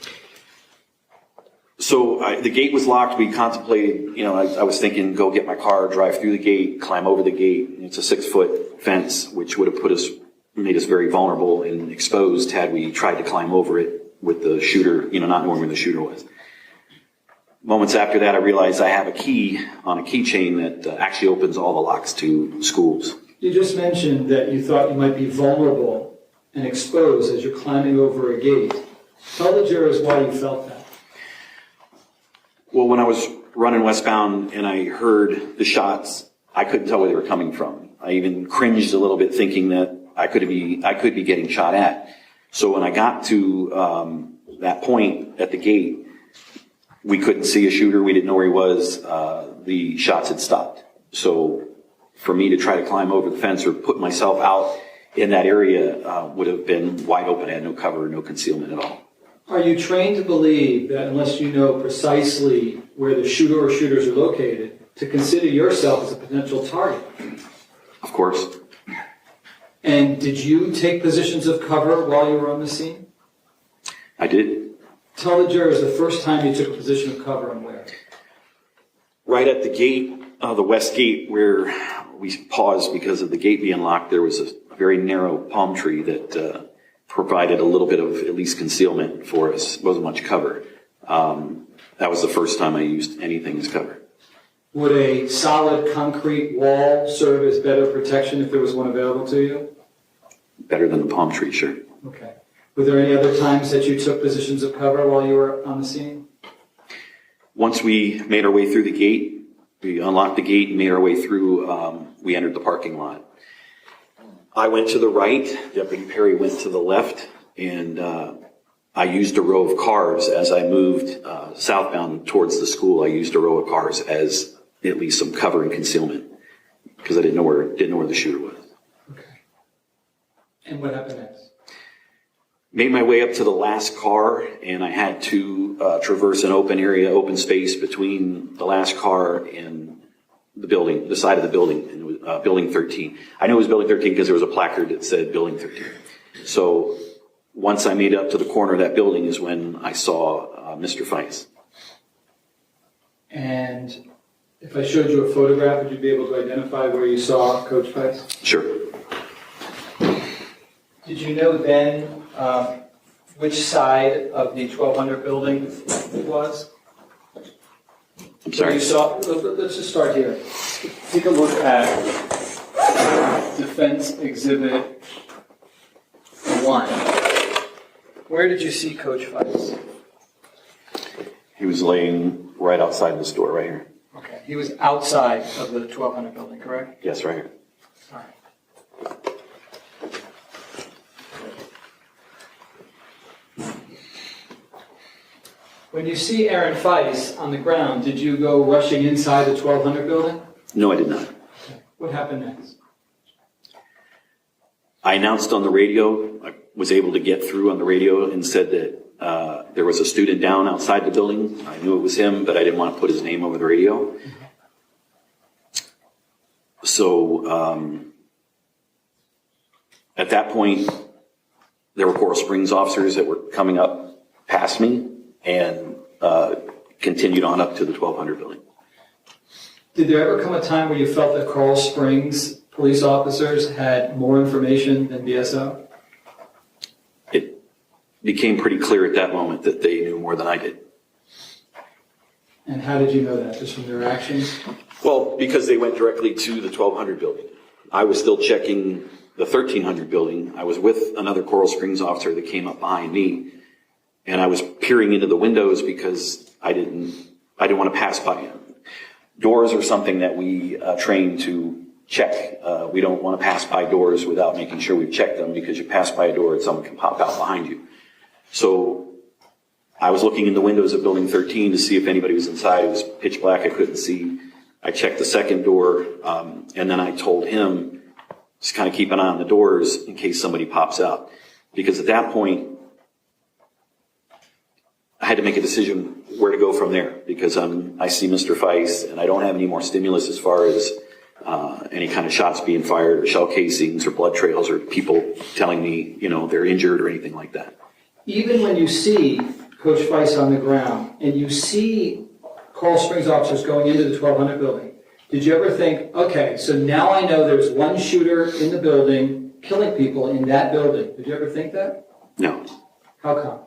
So the gate was locked. We contemplated, I was thinking, go get my car, drive through the gate, climb over the gate. It's a 6-foot fence, which would have made us very vulnerable and exposed had we tried to climb over it with the shooter, not knowing where the shooter was. Moments after that, I realized I have a key on a keychain that actually opens all the locks to schools. You just mentioned that you thought you might be vulnerable and exposed as you're climbing over a gate. Tell the jurors why you felt that. Well, when I was running westbound and I heard the shots, I couldn't tell where they were coming from. I even cringed a little bit thinking that I could be getting shot at. So when I got to that point at the gate, we couldn't see a shooter. We didn't know where he was. The shots had stopped. So for me to try to climb over the fence or put myself out in that area would have been wide open. I had no cover, no concealment at all. Are you trained to believe that unless you know precisely where the shooter or shooters are located, to consider yourself as a potential target? Of course. And did you take positions of cover while you were on the scene? I did. Tell the jurors the first time you took a position of cover and where. Right at the gate, the west gate, where we paused because of the gate being locked, there was a very narrow palm tree that provided a little bit of at least concealment for us. It wasn't much cover. That was the first time I used anything as cover. Would a solid concrete wall serve as better protection if there was one available to you? Better than the palm tree, sure. Okay. Were there any other times that you took positions of cover while you were on the scene? Once we made our way through the gate, we unlocked the gate and made our way through, we entered the parking lot. I went to the right, Deputy Perry went to the left, and I used a row of cars as I moved southbound towards the school. I used a row of cars as at least some cover and concealment because I didn't know where the shooter was. Okay. And what happened next? Made my way up to the last car, and I had to traverse an open area, open space between the last car and the building, the side of the building, and it was, building 13. I knew it was building 13 because there was a placard that said building 13. So once I made it up to the corner of that building is when I saw Mr. Feist. And if I showed you a photograph, would you be able to identify where you saw Coach Feist? Sure. Did you know then which side of the 1200 building it was? I'm sorry. You saw, let's just start here. Take a look at Defense Exhibit 1. Where did you see Coach Feist? He was laying right outside this door right here. Okay. He was outside of the 1200 building, correct? Yes, right here. All right. When you see Aaron Feist on the ground, did you go rushing inside the 1200 building? No, I did not. What happened next? I announced on the radio, I was able to get through on the radio and said that there was a student down outside the building. I knew it was him, but I didn't want to put his name over the radio. So at that point, there were Coral Springs officers that were coming up past me and continued on up to the 1200 building. Did there ever come a time where you felt that Coral Springs police officers had more information than BSO? It became pretty clear at that moment that they knew more than I did. And how did you know that? Just from their actions? Well, because they went directly to the 1200 building. I was still checking the 1300 building. I was with another Coral Springs officer that came up behind me, and I was peering into the windows because I didn't want to pass by him. Doors are something that we train to check. We don't want to pass by doors without making sure we've checked them, because you pass by a door and someone can pop out behind you. So I was looking in the windows of building 13 to see if anybody was inside. It was pitch black. I couldn't see. I checked the second door, and then I told him, just kind of keep an eye on the doors in case somebody pops out. Because at that point, I had to make a decision where to go from there, because I see Mr. Feist and I don't have any more stimulus as far as any kind of shots being fired or shell casings or blood trails or people telling me, they're injured or anything like that. Even when you see Coach Feist on the ground and you see Coral Springs officers going into the 1200 building, did you ever think, okay, so now I know there's one shooter in the building killing people in that building? Did you ever think that? No. How come?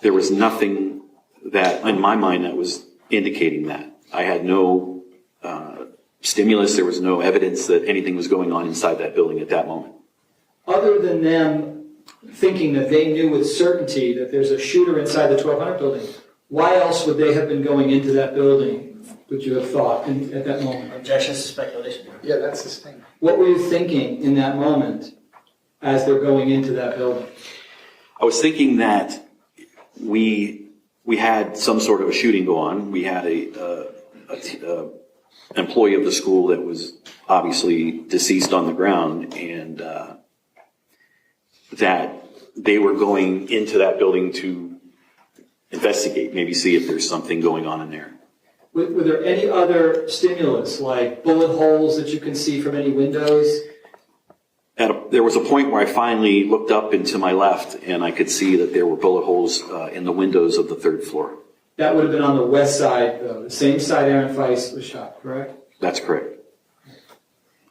There was nothing that, in my mind, that was indicating that. I had no stimulus. There was no evidence that anything was going on inside that building at that moment. Other than them thinking that they knew with certainty that there's a shooter inside the 1200 building, why else would they have been going into that building, would you have thought at that moment? Objection to speculation. Yeah, that's his thing. What were you thinking in that moment as they're going into that building? I was thinking that we had some sort of a shooting go on. We had a employee of the school that was obviously deceased on the ground, and that they were going into that building to investigate, maybe see if there's something going on in there. Were there any other stimulus, like bullet holes that you can see from any windows? There was a point where I finally looked up and to my left, and I could see that there were bullet holes in the windows of the third floor. That would have been on the west side, though, the same side Aaron Feist was shot, correct? That's correct.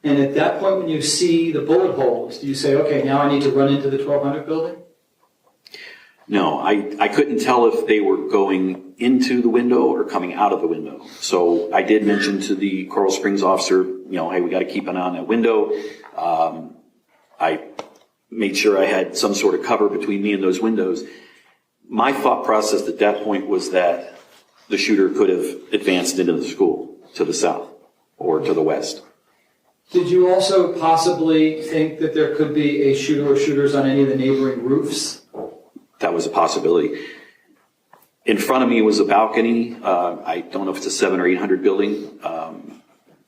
And at that point, when you see the bullet holes, do you say, okay, now I need to run into the 1200 building? No, I couldn't tell if they were going into the window or coming out of the window. So I did mention to the Coral Springs officer, hey, we got to keep an eye on that window. I made sure I had some sort of cover between me and those windows. My thought process at that point was that the shooter could have advanced into the school to the south or to the west. Did you also possibly think that there could be a shooter or shooters on any of the neighboring roofs? That was a possibility. In front of me was a balcony. I don't know if it's a 700 or 800 building.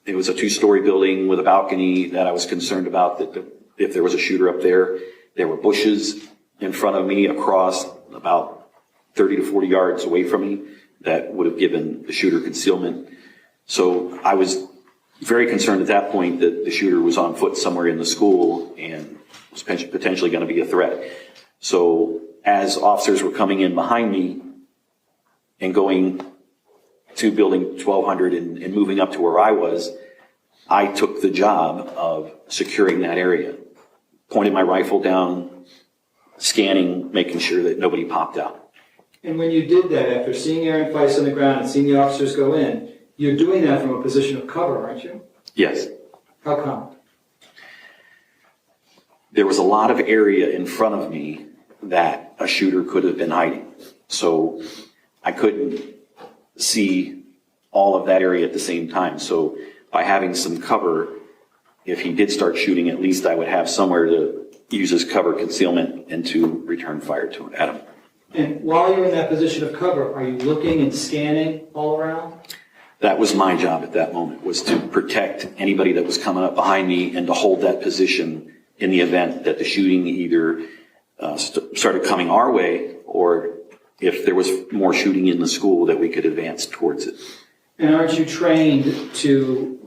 It was a 2-story building with a balcony that I was concerned about, that if there was a shooter up there. There were bushes in front of me across about 30 to 40 yards away from me that would have given the shooter concealment. So I was very concerned at that point that the shooter was on foot somewhere in the school and was potentially going to be a threat. So as officers were coming in behind me and going to building 1200 and moving up to where I was, I took the job of securing that area. Pointed my rifle down, scanning, making sure that nobody popped out. And when you did that, after seeing Aaron Feist on the ground and seeing the officers go in, you're doing that from a position of cover, aren't you? Yes. How come? There was a lot of area in front of me that a shooter could have been hiding. So I couldn't see all of that area at the same time. So by having some cover, if he did start shooting, at least I would have somewhere to use as cover concealment and to return fire at him. And while you're in that position of cover, are you looking and scanning all around? That was my job at that moment, was to protect anybody that was coming up behind me and to hold that position in the event that the shooting either started coming our way, or if there was more shooting in the school, that we could advance towards it. And aren't you trained to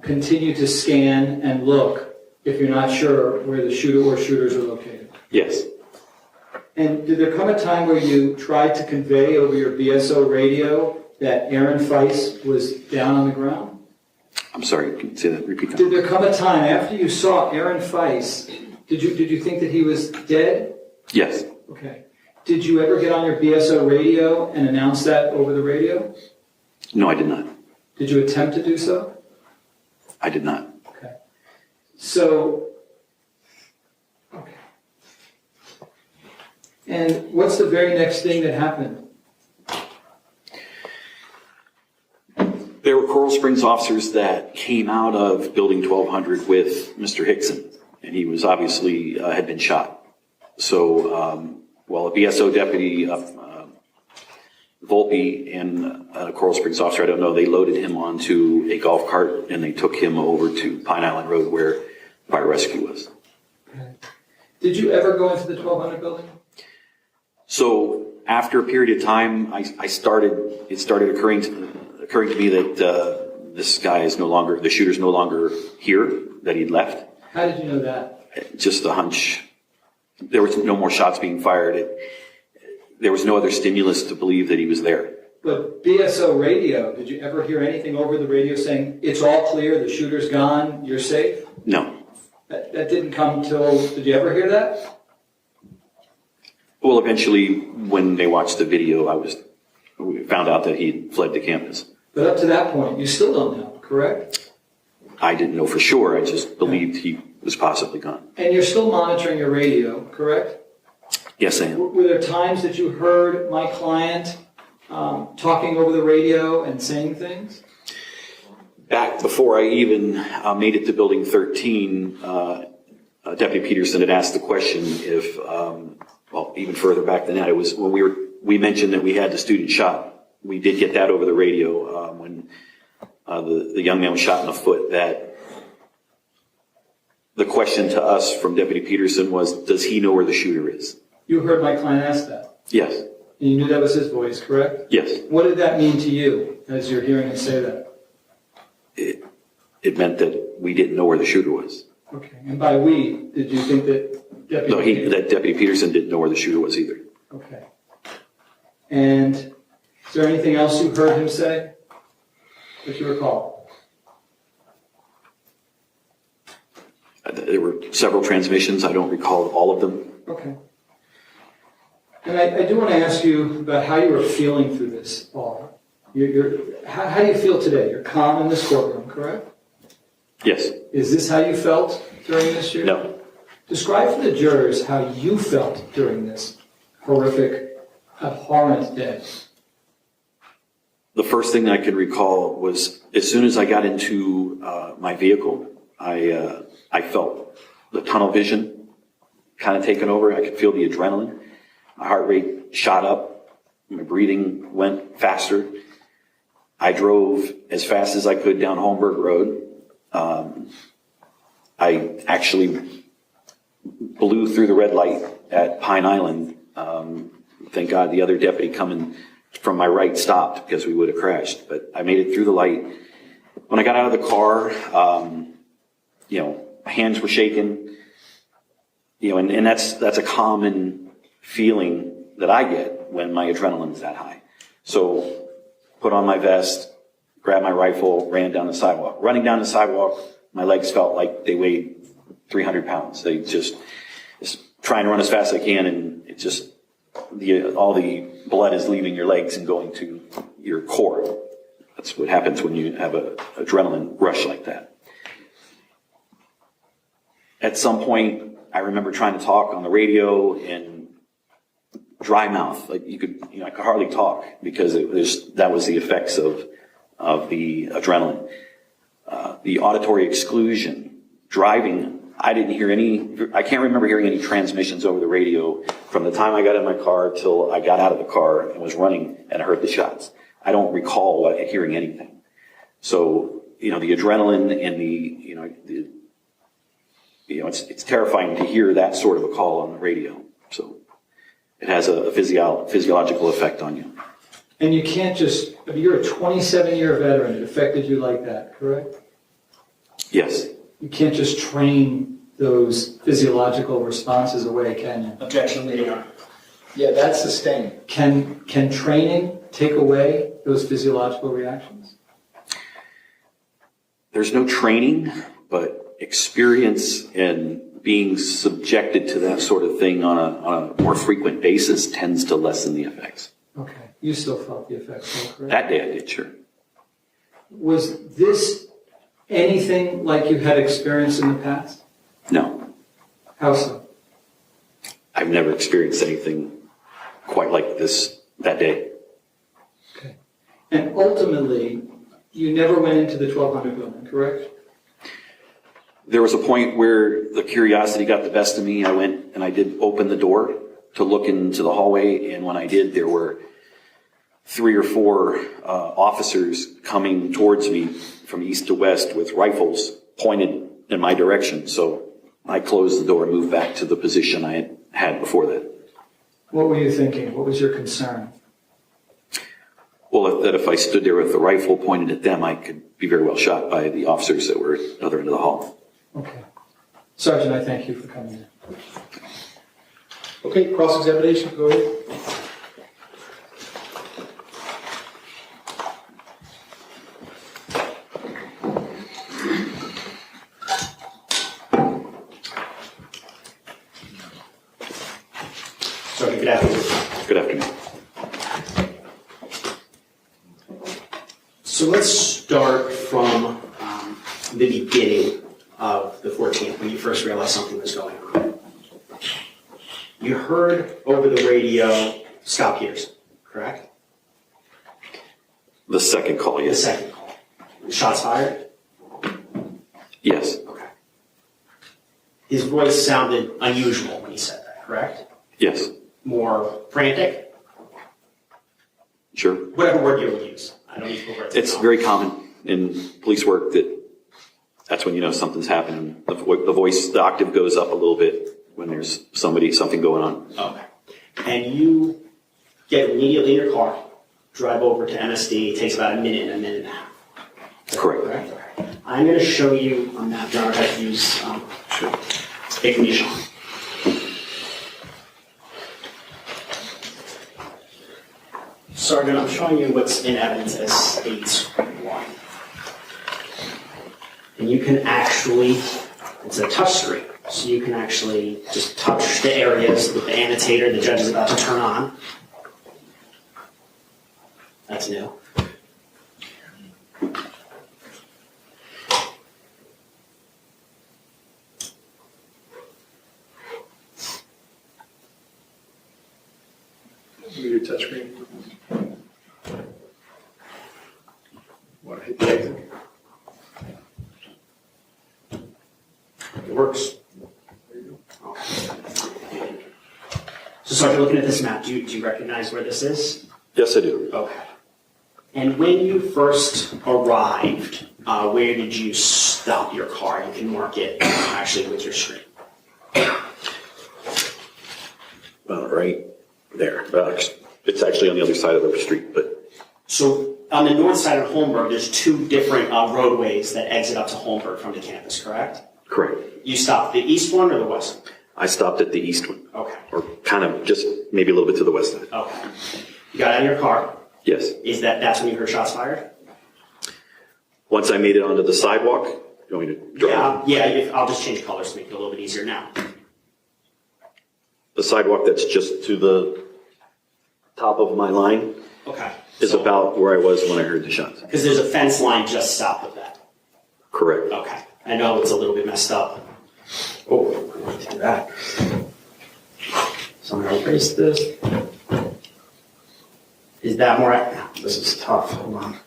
continue to scan and look if you're not sure where the shooter or shooters are located? Yes. And did there come a time where you tried to convey over your BSO radio that Aaron Feist was down on the ground? I'm sorry, can you say that? Repeat that. Did there come a time after you saw Aaron Feist, did you think that he was dead? Yes. Okay. Did you ever get on your BSO radio and announce that over the radio? No, I did not. Did you attempt to do so? I did not. Okay. So, okay. And what's the very next thing that happened? There were Coral Springs officers that came out of building 1200 with Mr. Hickson, and he was obviously had been shot. So while a BSO deputy, Volpe, and a Coral Springs officer, I don't know, they loaded him onto a golf cart and they took him over to Pine Island Road where fire rescue was. Okay. Did you ever go into the 1200 building? So after a period of time, it started occurring to me that this guy is no longer, the shooter's no longer here, that he'd left. How did you know that? Just a hunch. There was no more shots being fired. There was no other stimulus to believe that he was there. But BSO radio, did you ever hear anything over the radio saying, it's all clear, the shooter's gone, you're safe? No. That didn't come till, did you ever hear that? Well, eventually, when they watched the video, we found out that he fled the campus. But up to that point, you still don't know, correct? I didn't know for sure. I just believed he was possibly gone. And you're still monitoring your radio, correct? Yes, I am. Were there times that you heard my client talking over the radio and saying things? Back before I even made it to Building 13, Deputy Peterson had asked the question if, well, even further back than that, it was when we mentioned that we had the student shot. We did get that over the radio when the young man was shot in the foot. That the question to us from Deputy Peterson was, does he know where the shooter is? You heard my client ask that. Yes. And you knew that was his voice, correct? Yes. What did that mean to you as you're hearing him say that? It meant that we didn't know where the shooter was. Okay. And by we, did you think that Deputy? No, that Deputy Peterson didn't know where the shooter was either. Okay. And is there anything else you heard him say that you recall? There were several transmissions. I don't recall all of them. Okay. And I do want to ask you about how you were feeling through this all. How do you feel today? You're calm in this courtroom, correct? Yes. Is this how you felt during this year? No. Describe for the jurors how you felt during this horrific, abhorrent day. The first thing I can recall was as soon as I got into my vehicle, I felt the tunnel vision kind of taken over. I could feel the adrenaline. My heart rate shot up. My breathing went faster. I drove as fast as I could down Holmberg Road. I actually blew through the red light at Pine Island. Thank God the other deputy coming from my right stopped because we would have crashed. But I made it through the light. When I got out of the car, my hands were shaking. And that's a common feeling that I get when my adrenaline is that high. So put on my vest, grabbed my rifle, ran down the sidewalk. Running down the sidewalk, my legs felt like they weighed 300 pounds. They just trying to run as fast as I can, and it just all the blood is leaving your legs and going to your core. That's what happens when you have an adrenaline rush like that. At some point, I remember trying to talk on the radio and dry mouth, like I could hardly talk because that was the effects of the adrenaline. The auditory exclusion, driving, I can't remember hearing any transmissions over the radio from the time I got in my car till I got out of the car and was running and heard the shots. I don't recall hearing anything. So, the adrenaline and it's terrifying to hear that sort of a call on the radio. So it has a physiological effect on you. And you can't you're a 27-year veteran. It affected you like that, correct? Yes. You can't just train those physiological responses away, can you? Objection, leading on. Yeah, that's sustained. Can training take away those physiological reactions? There's no training, but experience and being subjected to that sort of thing on a more frequent basis tends to lessen the effects. Okay. You still felt the effects, though, correct? That day I did, sure. Was this anything like you had experienced in the past? No. How so? I've never experienced anything quite like this that day. Okay. And ultimately, you never went into the 1200 building, correct? There was a point where the curiosity got the best of me. I went and I did open the door to look into the hallway, and when I did, there were 3 or 4 officers coming towards me from east to west with rifles pointed in my direction. So I closed the door and moved back to the position I had before that. What were you thinking? What was your concern? Well, that if I stood there with the rifle pointed at them, I could be very well shot by the officers that were at the other end of the hall. Okay. Sergeant, I thank you for coming in. Okay, cross-examination, go ahead. Sorry, good afternoon. Good afternoon. So let's start from the beginning of the 14th, when you first realized something was going on. You heard over the radio Scot Peterson, correct? The second call, yes. The second call. Shots fired? Yes. Okay. His voice sounded unusual when he said that, correct? Yes. More frantic? Sure. Whatever word you would use. I don't need to go over it. It's very common in police work that's when you know something's happening. The voice, the octave goes up a little bit when there's something going on. Okay. and you get immediately in your car, drive over to MSD. It takes about a minute and a half. Correct. I'm going to show you on that, John, how to use it can be shown. Sergeant, I'm showing you what's in evidence as states 1. And you can actually, it's a touch screen, so you can actually just touch the areas that the annotator, the judge is about to turn on. That's new. Your touchscreen. Want to hit the exit? It works. There you go. Okay. So, Sergeant, looking at this map, do you recognize where this is? Yes, I do. Okay. And when you first arrived, where did you stop your car? You can mark it actually with your screen. Well, right there. It's actually on the other side of the street, but So on the north side of Holmberg, there's 2 different roadways that exit up to Holmberg from the campus, correct? correct. You stopped the east one or the west one? I stopped at the east one, Okay. or kind of just maybe a little bit to the west side. Okay. You got out of your car. Yes. That's when you heard shots fired? Once I made it onto the sidewalk, going to drive. Yeah, I'll just change colors to make it a little bit easier now. The sidewalk that's just to the top of my line Okay. is about where I was when I heard the shots. Because there's a fence line just south of that. Correct. Okay. I know it's a little bit messed up. Oh, I want to do that. So I'm going to erase this. Is that more? This is tough. Hold on.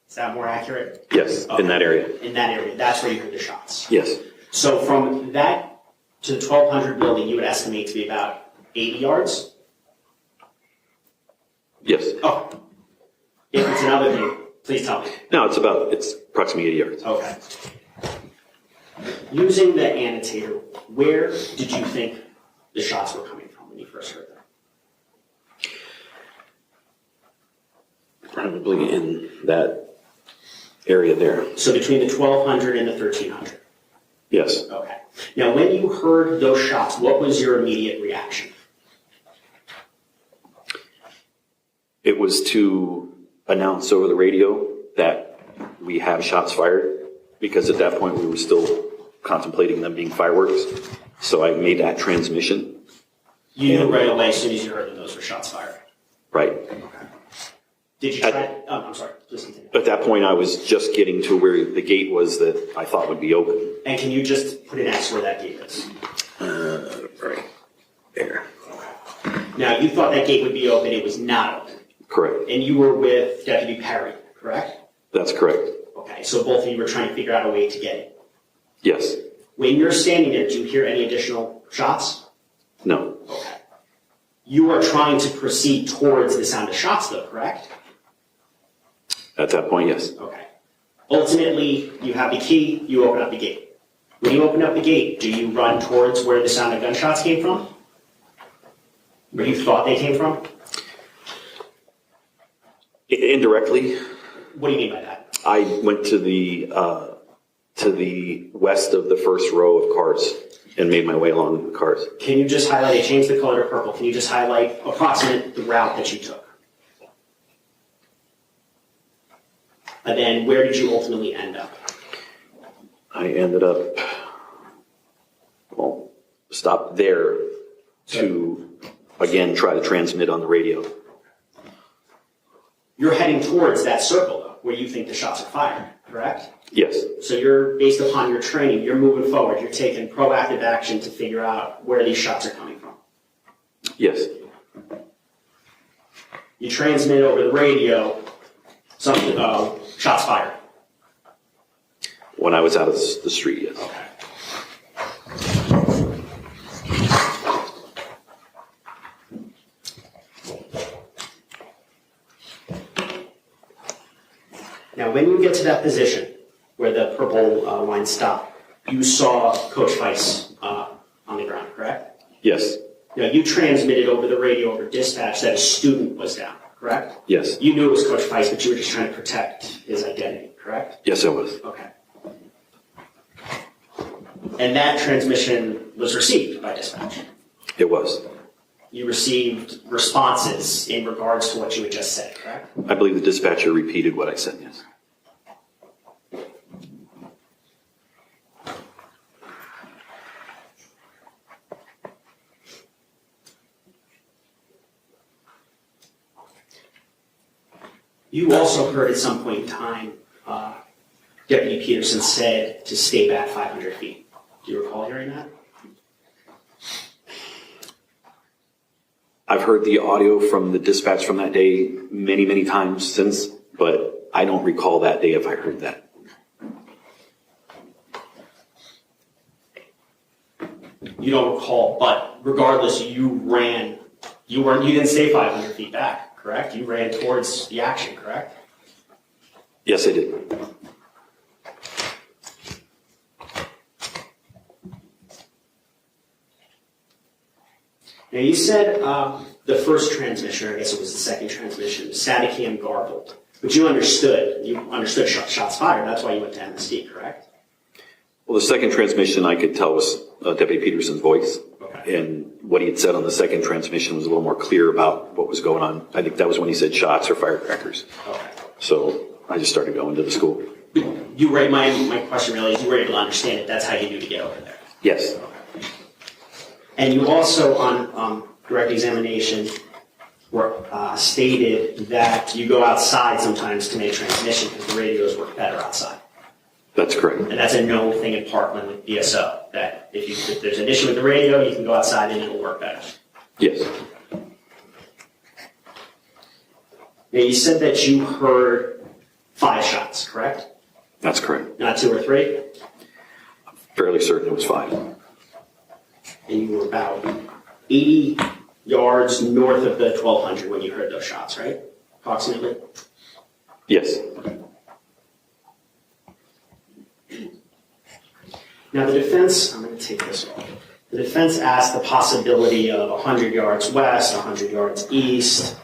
Is that more accurate? Yes, Okay. in that area. In that area. That's where you heard the shots. Yes. So from that to the 1200 building, you would estimate to be about 80 yards? Yes. Oh. If it's another thing, please tell me. No, it's approximately 80 yards. Okay. Using the annotator, where did you think the shots were coming from when you first heard them? Probably in that area there. So between the 1200 and the 1300? Yes. Okay. Now, when you heard those shots, what was your immediate reaction? It was to announce over the radio that we have shots fired, because at that point we were still contemplating them being fireworks. So I made that transmission. You knew right away as soon as you heard that those were shots fired? Right. Okay. Did you try? I'm sorry. Please continue. At that point, I was just getting to where the gate was that I thought would be open. And can you just put an X where that gate is? Right there. Now, you thought that gate would be open. It was not open. Correct. And you were with Deputy Perry, correct? That's correct. Okay, so both of you were trying to figure out a way to get it. Yes. When you're standing there, do you hear any additional shots? No. Okay. You are trying to proceed towards the sound of shots, though, correct? At that point, yes. Okay. Ultimately, you have the key, you open up the gate. When you open up the gate, do you run towards where the sound of gunshots came from? Where you thought they came from? Indirectly, What do you mean by that? I went to the west of the first row of cars and made my way along the cars. Can you just highlight, I changed the color to purple, can you just highlight approximate the route that you took? And then where did you ultimately end up? I ended up, stopped there to, again, try to transmit on the radio. You're heading towards that circle, though, where you think the shots are fired, correct? Yes. So you're, based upon your training, you're moving forward, you're taking proactive action to figure out where these shots are coming from. Yes. You transmit over the radio, something, shots fired. When I was out of the street, yes. Okay. Now, when you get to that position where the purple line stopped, you saw Coach Weiss on the ground, correct? Yes. Now, you transmitted over the radio over dispatch that a student was down, correct? Yes. You knew it was Coach Feist, but you were just trying to protect his identity, correct? Yes, I was. Okay. And that transmission was received by dispatch. It was. You received responses in regards to what you had just said, correct? I believe the dispatcher repeated what I said, yes. You also heard at some point in time, Deputy Peterson said to stay back 500 feet. Do you recall hearing that? I've heard the audio from the dispatch from that day many, many times since, but I don't recall that day if I heard that. You don't recall, but regardless, you didn't stay 500 feet back, correct? You ran towards the action, correct? Yes, I did. Now, you said the first transmission, or I guess it was the second transmission, the Staticam garbled. But you understood shots fired. That's why you went to MSD, correct? Well, the second transmission I could tell was Deputy Peterson's voice. Okay. And what he had said on the second transmission was a little more clear about what was going on. I think that was when he said shots or firecrackers. Okay. So I just started going to the school. My question really is, you were able to understand it. That's how you knew to get over there. Yes. And you also, on direct examination, stated that you go outside sometimes to make transmission because the radios work better outside. That's correct. And that's a known thing in Parkland with BSO, that if there's an issue with the radio, you can go outside and it'll work better. Yes. Now, you said that you heard 5 shots, correct? That's correct. Not 2 or 3? I'm fairly certain it was 5. And you were about 80 yards north of the 1200 when you heard those shots, right? Approximately? Yes. Now the defense, I'm going to take this off. The defense asked the possibility of 100 yards west, 100 yards east,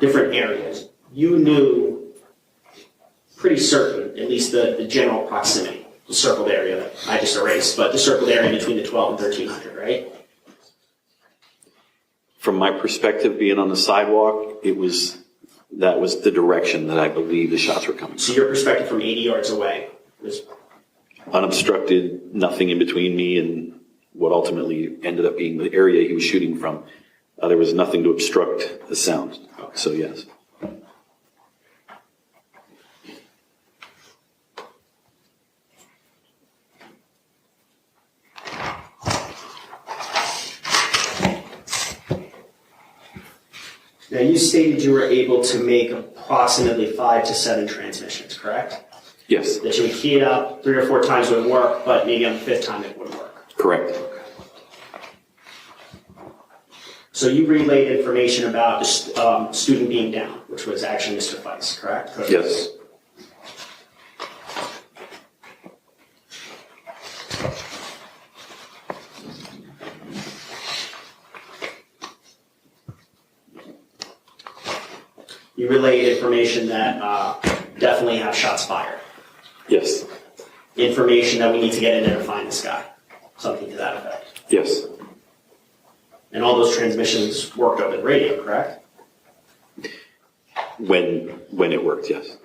different areas. You knew pretty certain, at least the general proximity, the circled area that I just erased, but the circled area between the 12 and 1300, right? From my perspective, being on the sidewalk, that was the direction that I believe the shots were coming So from. your perspective from 80 yards away was Unobstructed, nothing in between me and what ultimately ended up being the area he was shooting from. There was nothing to obstruct the sound. Okay. So yes. Now, you stated you were able to make approximately 5 to 7 transmissions, correct? Yes. That you would key it up 3 or 4 times would work, but maybe on the 5th time it wouldn't work. Correct. So you relayed information about the student being down, which was actually Mr. Feist, correct? Yes. You relayed information that definitely have shots fired. Yes. Information that we need to get in there to find this guy. Something to that effect. Yes. And all those transmissions worked over the radio, correct? When it worked, yes.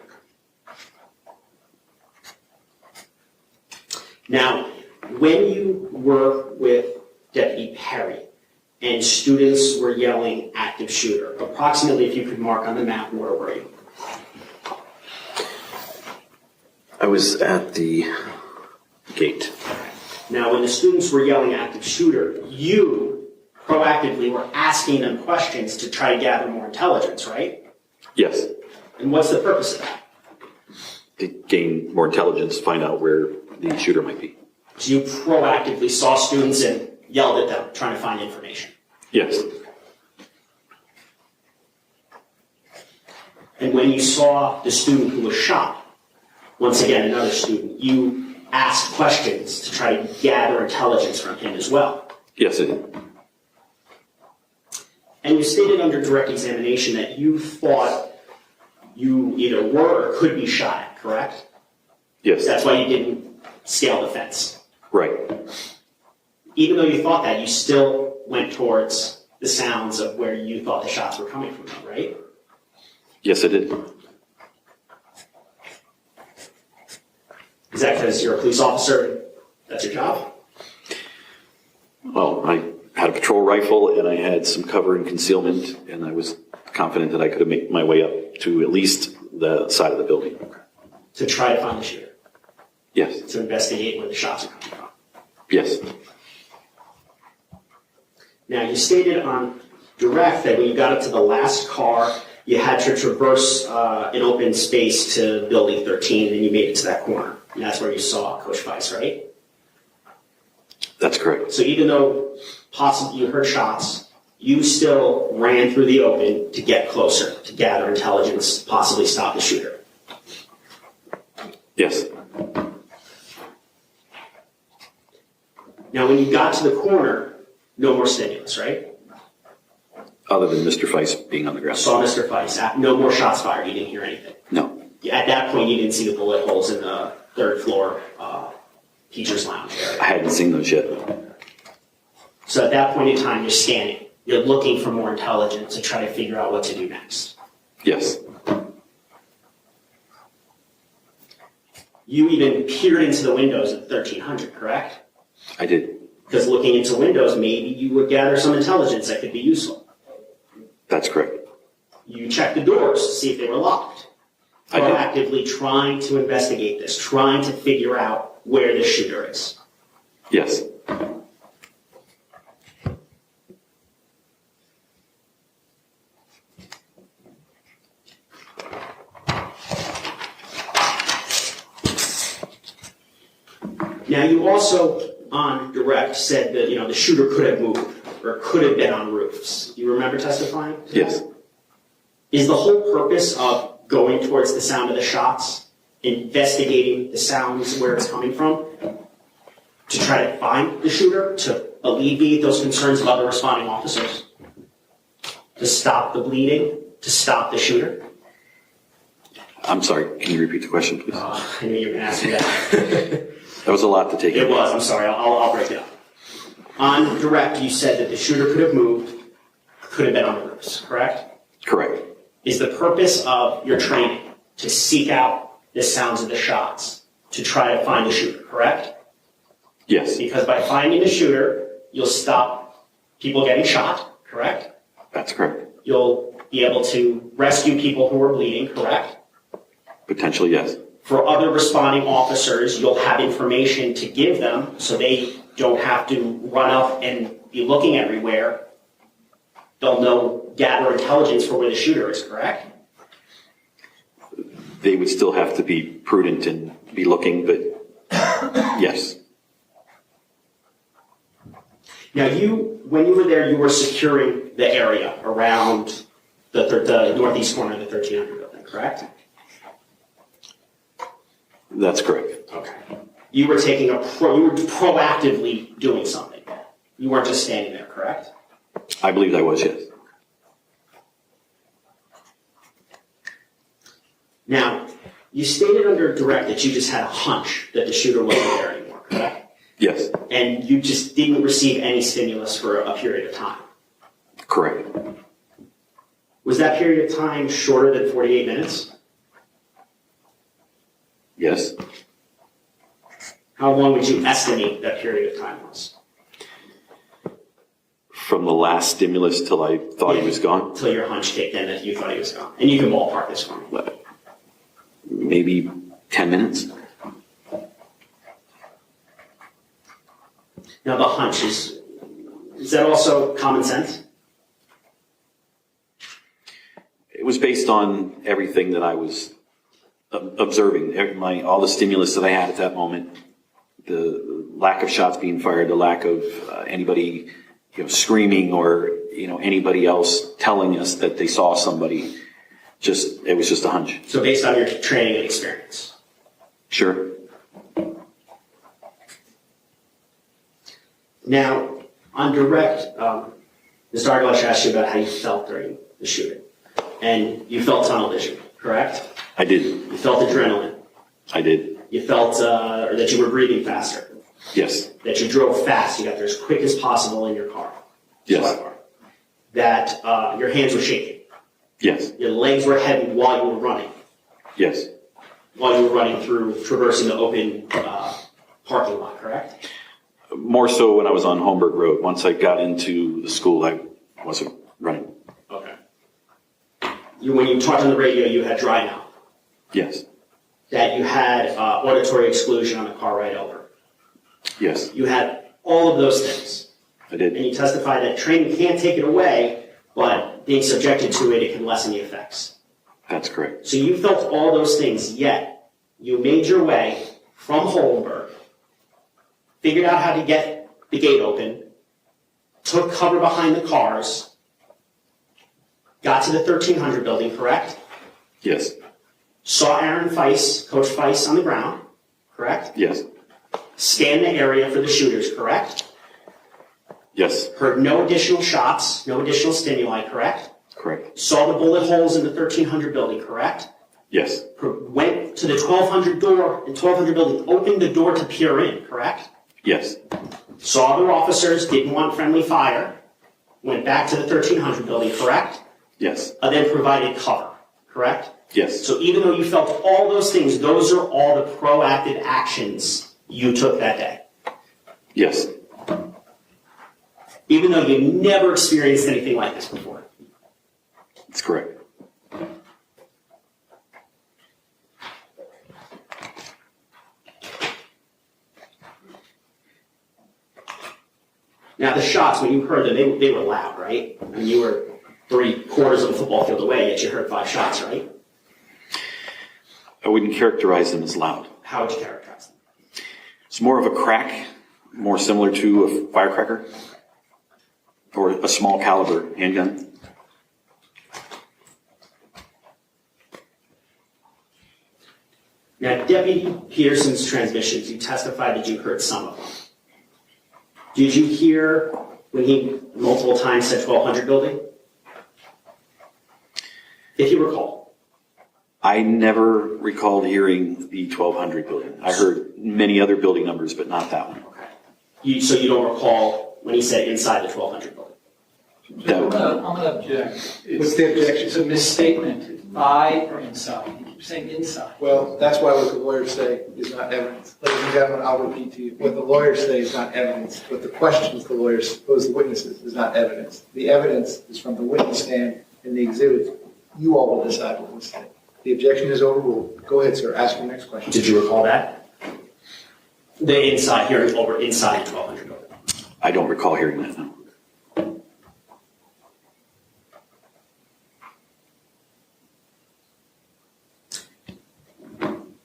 Now, when you were with Deputy Perry and students were yelling active shooter, approximately, if you could mark on the map, where were you? I was at the gate. Now, when the students were yelling active shooter, you proactively were asking them questions to try to gather more intelligence, right? Yes. And what's the purpose of that? To gain more intelligence, find out where the shooter might be. So you proactively saw students and yelled at them, trying to find information. Yes. And when you saw the student who was shot, once again, another student, you ask questions to try to gather intelligence from him as well. Yes, I did. And you stated under direct examination that you thought you either were or could be shot at, correct? Yes. That's why you didn't scale the fence. Right. Even though you thought that, you still went towards the sounds of where you thought the shots were coming from, though, right? Yes, I did. Is that because you're a police officer? That's your job? Well, I had a patrol rifle and I had some cover and concealment, and I was confident that I could have made my way up to at least the side of the building. To try to find the shooter? Yes. To investigate where the shots are coming from? Yes. Now, you stated on direct that when you got up to the last car, you had to traverse an open space to building 13, and you made it to that corner. And that's where you saw Coach Weiss, right? That's correct. So even though possibly you heard shots, you still ran through the open to get closer, to gather intelligence, possibly stop the shooter. Yes. Now, when you got to the corner, no more stimulus, right? Other than Mr. Feist being on the ground. Saw Mr. Feist. No more shots fired. You didn't hear anything. No. At that point, you didn't see the bullet holes in the third floor teacher's lounge area. I hadn't seen those yet. So at that point in time, you're scanning. You're looking for more intelligence to try to figure out what to do next. Yes. You even peered into the windows at 1300, correct? I did. Because looking into windows, maybe you would gather some intelligence that could be useful. That's correct. You checked the doors to see if they were locked. I did. Proactively trying to investigate this, trying to figure out where the shooter is. Yes. Now, you also, on direct, said that, the shooter could have moved or could have been on roofs. You remember testifying? Yes. Is the whole purpose of going towards the sound of the shots, investigating the sounds where it's coming from, to try to find the shooter, to alleviate those concerns of other responding officers, to stop the bleeding, to stop the shooter? I'm sorry. Can you repeat the question, please? I knew you were going to ask me that. That was a lot to take in. It was. I'm sorry. I'll break it up. On direct, you said that the shooter could have moved, could have been on the roofs, correct? Correct. Is the purpose of your training to seek out the sounds of the shots, to try to find the shooter, correct? Yes. Because by finding the shooter, you'll stop people getting shot, correct? That's correct. You'll be able to rescue people who are bleeding, correct? Potentially, yes. For other responding officers, you'll have information to give them so they don't have to run up and be looking everywhere. They'll gather intelligence for where the shooter is, correct? They would still have to be prudent and be looking, but yes. Now, when you were there, you were securing the area around the northeast corner of the 1300 building, correct? That's correct. Okay. You were you were proactively doing something. You weren't just standing there, correct? I believe I was, yes. Now, you stated under direct that you just had a hunch that the shooter wasn't there anymore, correct? Yes. And you just didn't receive any stimulus for a period of time. Correct. Was that period of time shorter than 48 minutes? Yes. How long would you estimate that period of time was? From the last stimulus till I thought he was gone? Till your hunch kicked in that you thought he was gone. And you can ballpark this for me. Maybe 10 minutes. Now the hunch is that also common sense? It was based on everything that I was observing, all the stimulus that I had at that moment, the lack of shots being fired, the lack of anybody screaming or anybody else telling us that they saw somebody. It was just a hunch. So based on your training and experience? Sure. Now, on direct, Ms. Darglash asked you about how you felt during the shooting. And you felt tunnel vision, correct? I did. You felt adrenaline. I did. You felt or that you were breathing faster. Yes. That you drove fast. You got there as quick as possible in your car. Yes. That your hands were shaking. Yes. Your legs were heavy while you were running. Yes. While you were running through, traversing the open parking lot, correct? More so when I was on Holmberg Road. Once I got into the school, I wasn't running. Okay. When you talked on the radio, you had dry mouth. Yes. That you had auditory exclusion on the car ride over. Yes. You had all of those things. I did. And you testified that training can't take it away, but being subjected to it, it can lessen the effects. That's correct. So you felt all those things, yet you made your way from Holmberg, figured out how to get the gate open, took cover behind the cars, got to the 1300 building, correct? Yes. Saw Aaron Feiss, Coach Feiss on the ground, correct? Yes. Scanned the area for the shooters, correct? Yes. Heard no additional shots, no additional stimuli, correct? Correct. Saw the bullet holes in the 1300 building, correct? Yes. Went to the 1200 door and 1200 building, opened the door to peer in, correct? Yes. Saw other officers, didn't want friendly fire, went back to the 1300 building, correct? Yes. Then provided cover, correct? Yes. So even though you felt all those things, those are all the proactive actions you took that day. Yes. Even though you never experienced anything like this before. That's correct. Now the shots, when you heard them, they were loud, right? I mean, you were 3/4 of the football field away, yet you heard 5 shots, right? I wouldn't characterize them as loud. How would you characterize them? It's more of a crack, more similar to a firecracker or a small caliber handgun. Now, Deputy Peterson's transmissions, you testified that you heard some of them. Did you hear when he multiple times said 1200 building? If you recall. I never recalled hearing the 1200 building. I heard many other building numbers, but not that one. Okay. So you don't recall when he said inside the 1200 building? I'm going to object. What's the objection? It's a misstatement. It's by or inside. You keep saying inside. Well, that's why what the lawyers say is not evidence. Ladies and gentlemen, I'll repeat to you. What the lawyers say is not evidence. What the questions the lawyers pose the witnesses is not evidence. The evidence is from the witness stand and the exhibits. You all will decide what was said. The objection is overruled. Go ahead, sir. Ask your next question. Did you recall that? The inside, hearing over inside the 1200 building. I don't recall hearing that, no.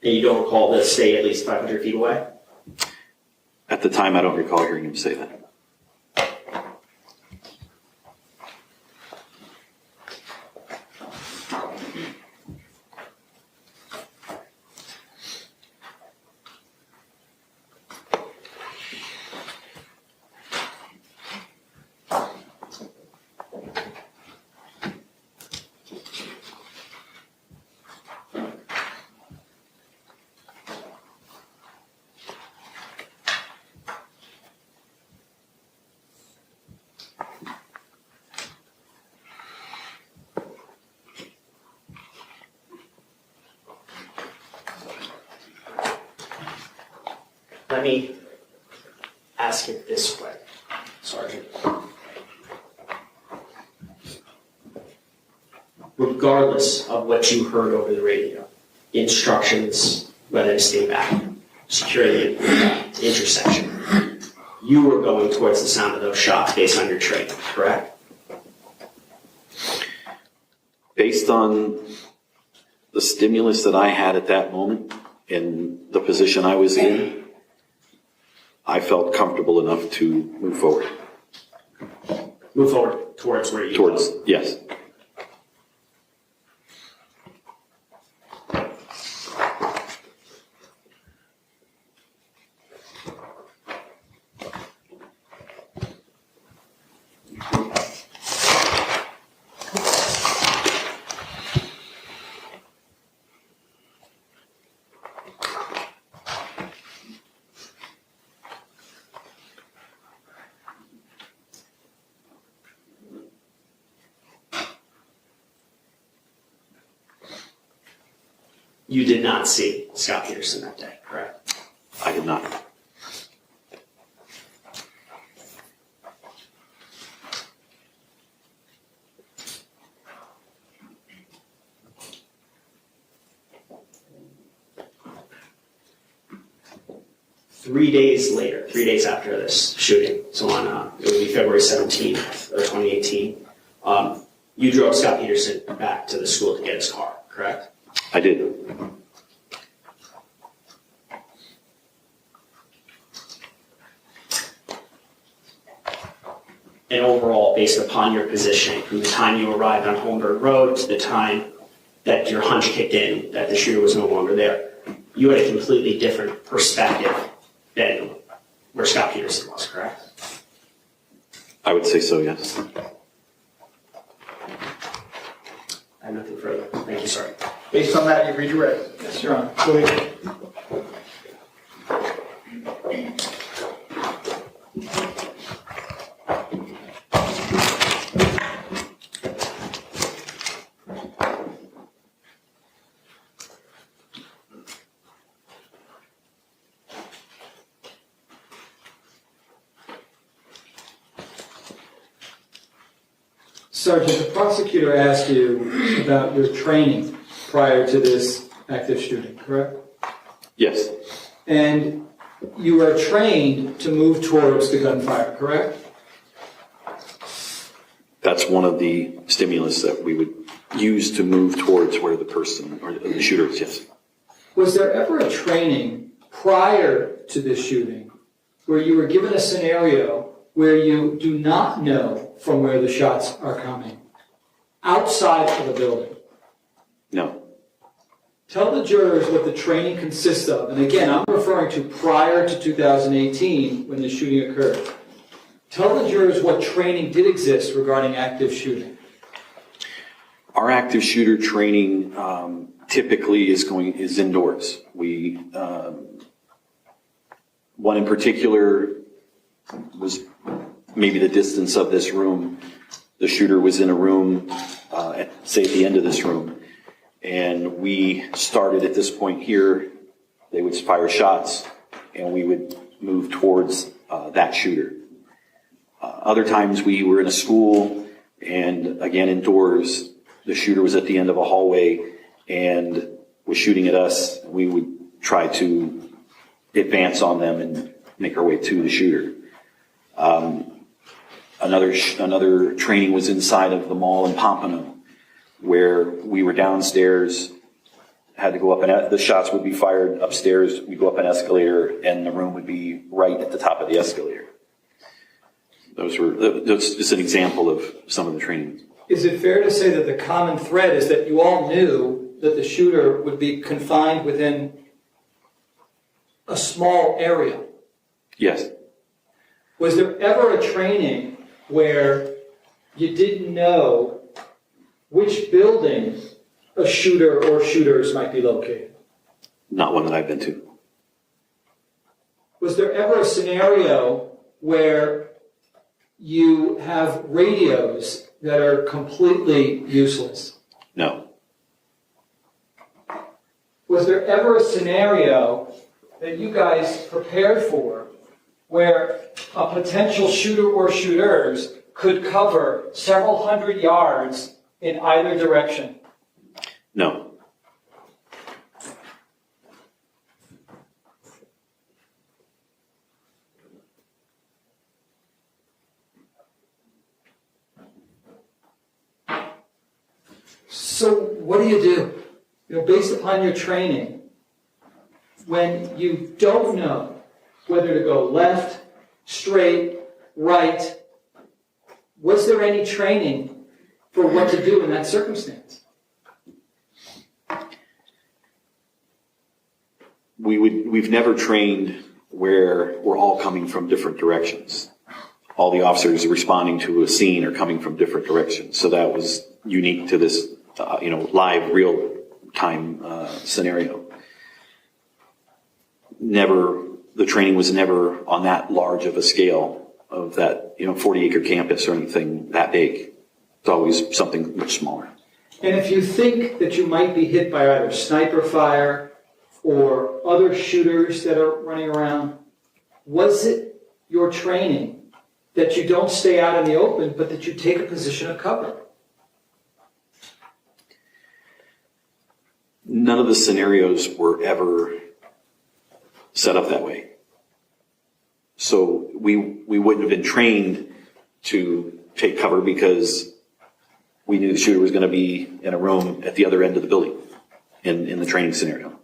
And you don't recall the stay at least 500 feet away? At the time, I don't recall hearing him say that. Let me ask it this way, Sergeant. Regardless of what you heard over the radio, instructions, whether to stay back, secure the intersection, you were going towards the sound of those shots based on your training, correct? Based on the stimulus that I had at that moment and the position I was in, I felt comfortable enough to move forward. Move forward towards where you Towards, yes. you did not see Scot Peterson that day, correct? I did not. Three days after this shooting, so on, it would be February 17th of 2018, you drove Scot Peterson back to the school to get his car, correct? I did. And overall, based upon your positioning, from the time you arrived on Holmberg Road to the time that your hunch kicked in, that the shooter was no longer there, you had a completely different perspective than where Scot Peterson was, correct? I would say so, yes. I have nothing further. Thank you, sir. Based on that, you redirect. Yes, Your Honor. Go ahead. Sergeant, the prosecutor asked you about your training prior to this active shooting, correct? Yes. And you are trained to move towards the gunfire, correct? That's one of the stimulus that we would use to move towards where the person or the shooter is, yes. Was there ever a training prior to this shooting where you were given a scenario where you do not know from where the shots are coming, outside of the building? No. Tell the jurors what the training consists of. And again, I'm referring to prior to 2018 when the shooting occurred. Tell the jurors what training did exist regarding active shooting. Our active shooter training typically is indoors. We one in particular was maybe the distance of this room. The shooter was in a room, say at the end of this room, and we started at this point here. They would fire shots, and we would move towards that shooter. Other times we were in a school, and again indoors, the shooter was at the end of a hallway and was shooting at us. We would try to advance on them and make our way to the shooter. Another training was inside of the mall in Pompano, where we were downstairs, had to go up, and the shots would be fired upstairs. We'd go up an escalator, and the room would be right at the top of the escalator. That's just an example of some of the training. Is it fair to say that the common thread is that you all knew that the shooter would be confined within a small area? Yes. Was there ever a training where you didn't know which building a shooter or shooters might be located? Not one that I've been to. Was there ever a scenario where you have radios that are completely useless? No. Was there ever a scenario that you guys prepared for where a potential shooter or shooters could cover several hundred yards in either direction? No. So what do? You know, based upon your training, when you don't know whether to go left, straight, right, was there any training for what to do in that circumstance? We've never trained where we're all coming from different directions. All the officers responding to a scene are coming from different directions. So that was unique to this, live, real-time scenario. The training was never on that large of a scale of that, 40-acre campus or anything that big. It's always something much smaller. And if you think that you might be hit by either sniper fire or other shooters that are running around, was it your training that you don't stay out in the open, but that you take a position of cover? None of the scenarios were ever set up that way. So we wouldn't have been trained to take cover because we knew the shooter was going to be in a room at the other end of the building in the training scenario.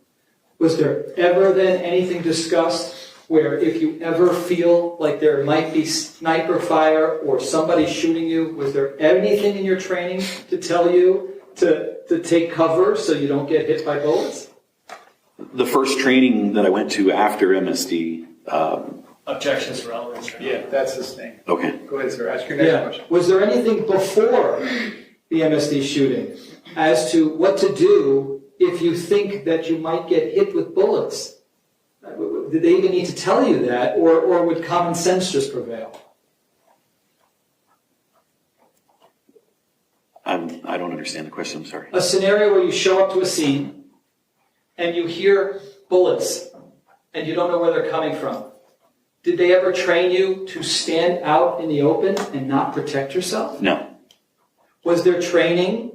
Was there ever then anything discussed where if you ever feel like there might be sniper fire or somebody shooting you, was there anything in your training to tell you to take cover so you don't get hit by bullets? The first training that I went to after MSD... Objections to relevance. Yeah, that's his thing. Okay. Go ahead, sir. Ask your next question. Was there anything before the MSD shooting as to what to do if you think that you might get hit with bullets? Did they even need to tell you that, or would common sense just prevail? I don't understand the question, I'm sorry. A scenario where you show up to a scene and you hear bullets and you don't know where they're coming from. Did they ever train you to stand out in the open and not protect yourself? No. Was there training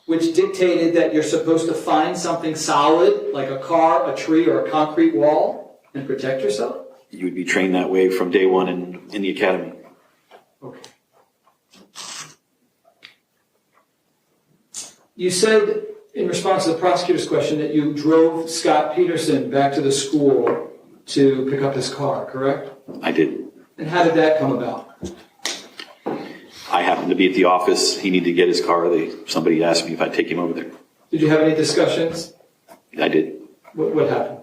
which dictated that you're supposed to find something solid, like a car, a tree, or a concrete wall, and protect yourself? You would be trained that way from day one in the academy. Okay. You said, in response to the prosecutor's question, that you drove Scot Peterson back to the school to pick up his car, correct? I did. And how did that come about? I happened to be at the office. He needed to get his car. Somebody asked me if I'd take him over there. Did you have any discussions? I did. What happened?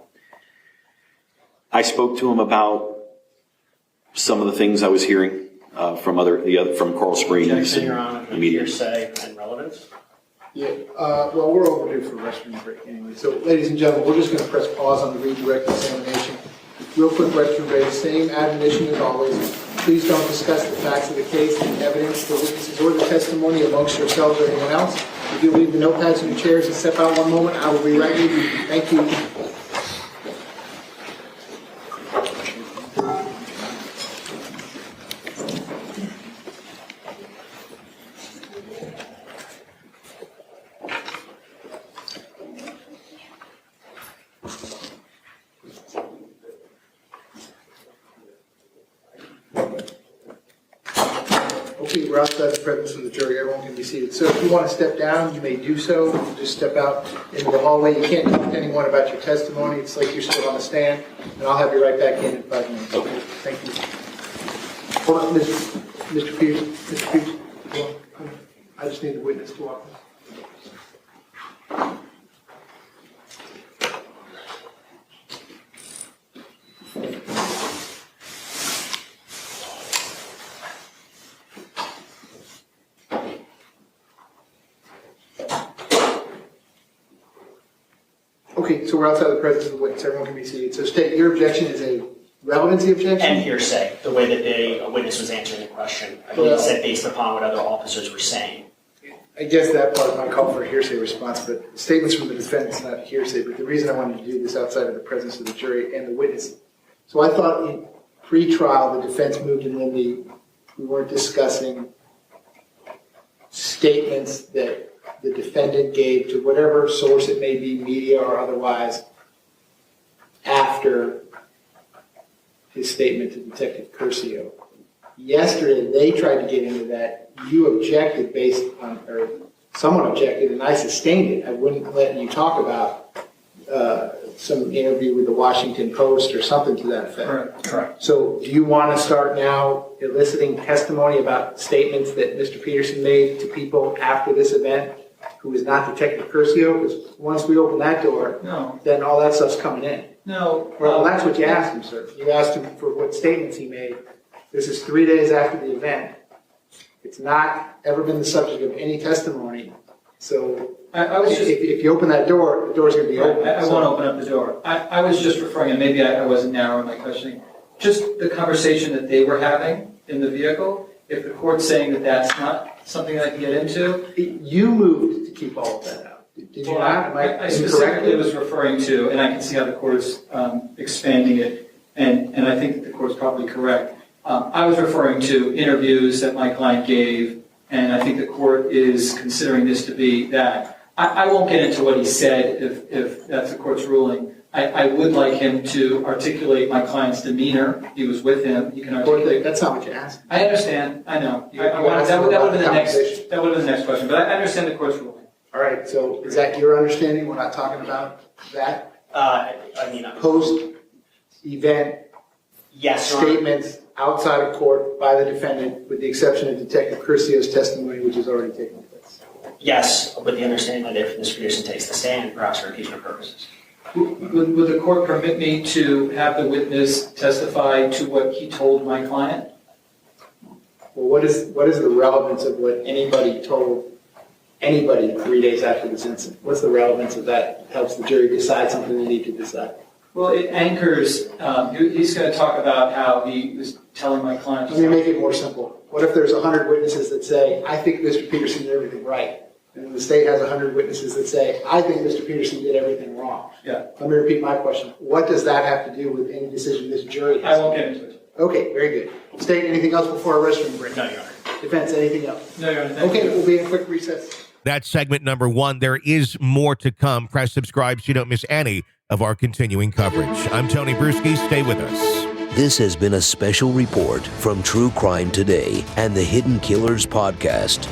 I spoke to him about some of the things I was hearing from Coral Springs Objection, Your Honor, and media. hearsay and relevance. Yeah, well, we're overdue for restroom break anyway. So, ladies and gentlemen, we're just going to press pause on the redirect examination. Real quick restroom break, same admonition as always. Please don't discuss the facts of the case, the evidence, the witnesses, or the testimony amongst yourselves or anyone else. If you leave the notepads in your chairs and step out one moment, I will be right with you. Thank you. Okay, we're outside the presence of the jury. Everyone can be seated. So if you want to step down, you may do so. Just step out into the hallway. You can't talk to anyone about your testimony. It's like you're still on the stand, and I'll have you right back in 5 minutes. Okay. Thank you. Hold on, Mr. Pierce. Mr. Pierce, come on. I just need the witness to walk. Okay, so we're outside the presence of the witness. Everyone can be seated. So state your objection is a relevancy objection? And hearsay, the way that a witness was answering the question. I believe it said based upon what other officers were saying. I guess that part might call for a hearsay response, but statements from the defendant is not hearsay. But the reason I wanted to do this outside of the presence of the jury and the witness. So I thought in pre-trial, the defense moved in limine. We weren't discussing statements that the defendant gave to whatever source it may be, media or otherwise, after his statement to Detective Curcio. Yesterday, they tried to get into that. You objected based on, or someone objected, and I sustained it. I wouldn't let you talk about some interview with the Washington Post or something to that effect. Correct. So do you want to start now eliciting testimony about statements that Mr. Peterson made to people after this event who is not Detective Curcio? Because once we open that door, then all that stuff's coming in. No. Well, that's what you asked him, sir. You asked him for what statements he made. This is 3 days after the event. It's not ever been the subject of any testimony. So if you open that door, the door's going to be open. I won't open up the door. I was just referring, and maybe I wasn't narrowing my questioning, just the conversation that they were having in the vehicle. If the court's saying that that's not something I can get into? You moved to keep all of that out. Did you Well, not? Am I incorrect? specifically was referring to, and I can see how the court's expanding it, and I think that the court's probably correct. I was referring to interviews that my client gave, and I think the court is considering this to be that. I won't get into what he said if that's the court's ruling. I would like him to articulate my client's demeanor. He was with him. He can articulate. That's not what you asked. I understand. I know. That would asked have about been the the next. conversation. That would have been the next question. But I understand the court's ruling. All right, so is that your understanding? We're not talking about that I mean, post-event yes, Your Honor. statements outside of court by the defendant, with the exception of Detective Curcio's testimony, which has already taken place. Yes, with the understanding that if Mr. Peterson takes the stand, perhaps for impeachment purposes. Would the court permit me to have the witness testify to what he told my client? Well, what is the relevance of what anybody told anybody 3 days after this incident? What's the relevance of that? Helps the jury decide something they need to decide. Well, it anchors. He's going to talk about how he was telling my client. Let me make it more simple. What if there's 100 witnesses that say, I think Mr. Peterson did everything right? And the state has 100 witnesses that say, I think Mr. Peterson did everything wrong. Yeah. Let me repeat my question. What does that have to do with any decision this jury has? I won't get into it. Okay, very good. State, anything else before our restroom break? No, Your Honor. Defense, anything else? No, Your Honor. Thank Okay, you. we'll be in a quick recess. That's segment number 1. There is more to come. Press subscribe so you don't miss any of our continuing coverage. I'm Tony Brueski. Stay with us. This has been a special report from True Crime Today and the Hidden Killers podcast.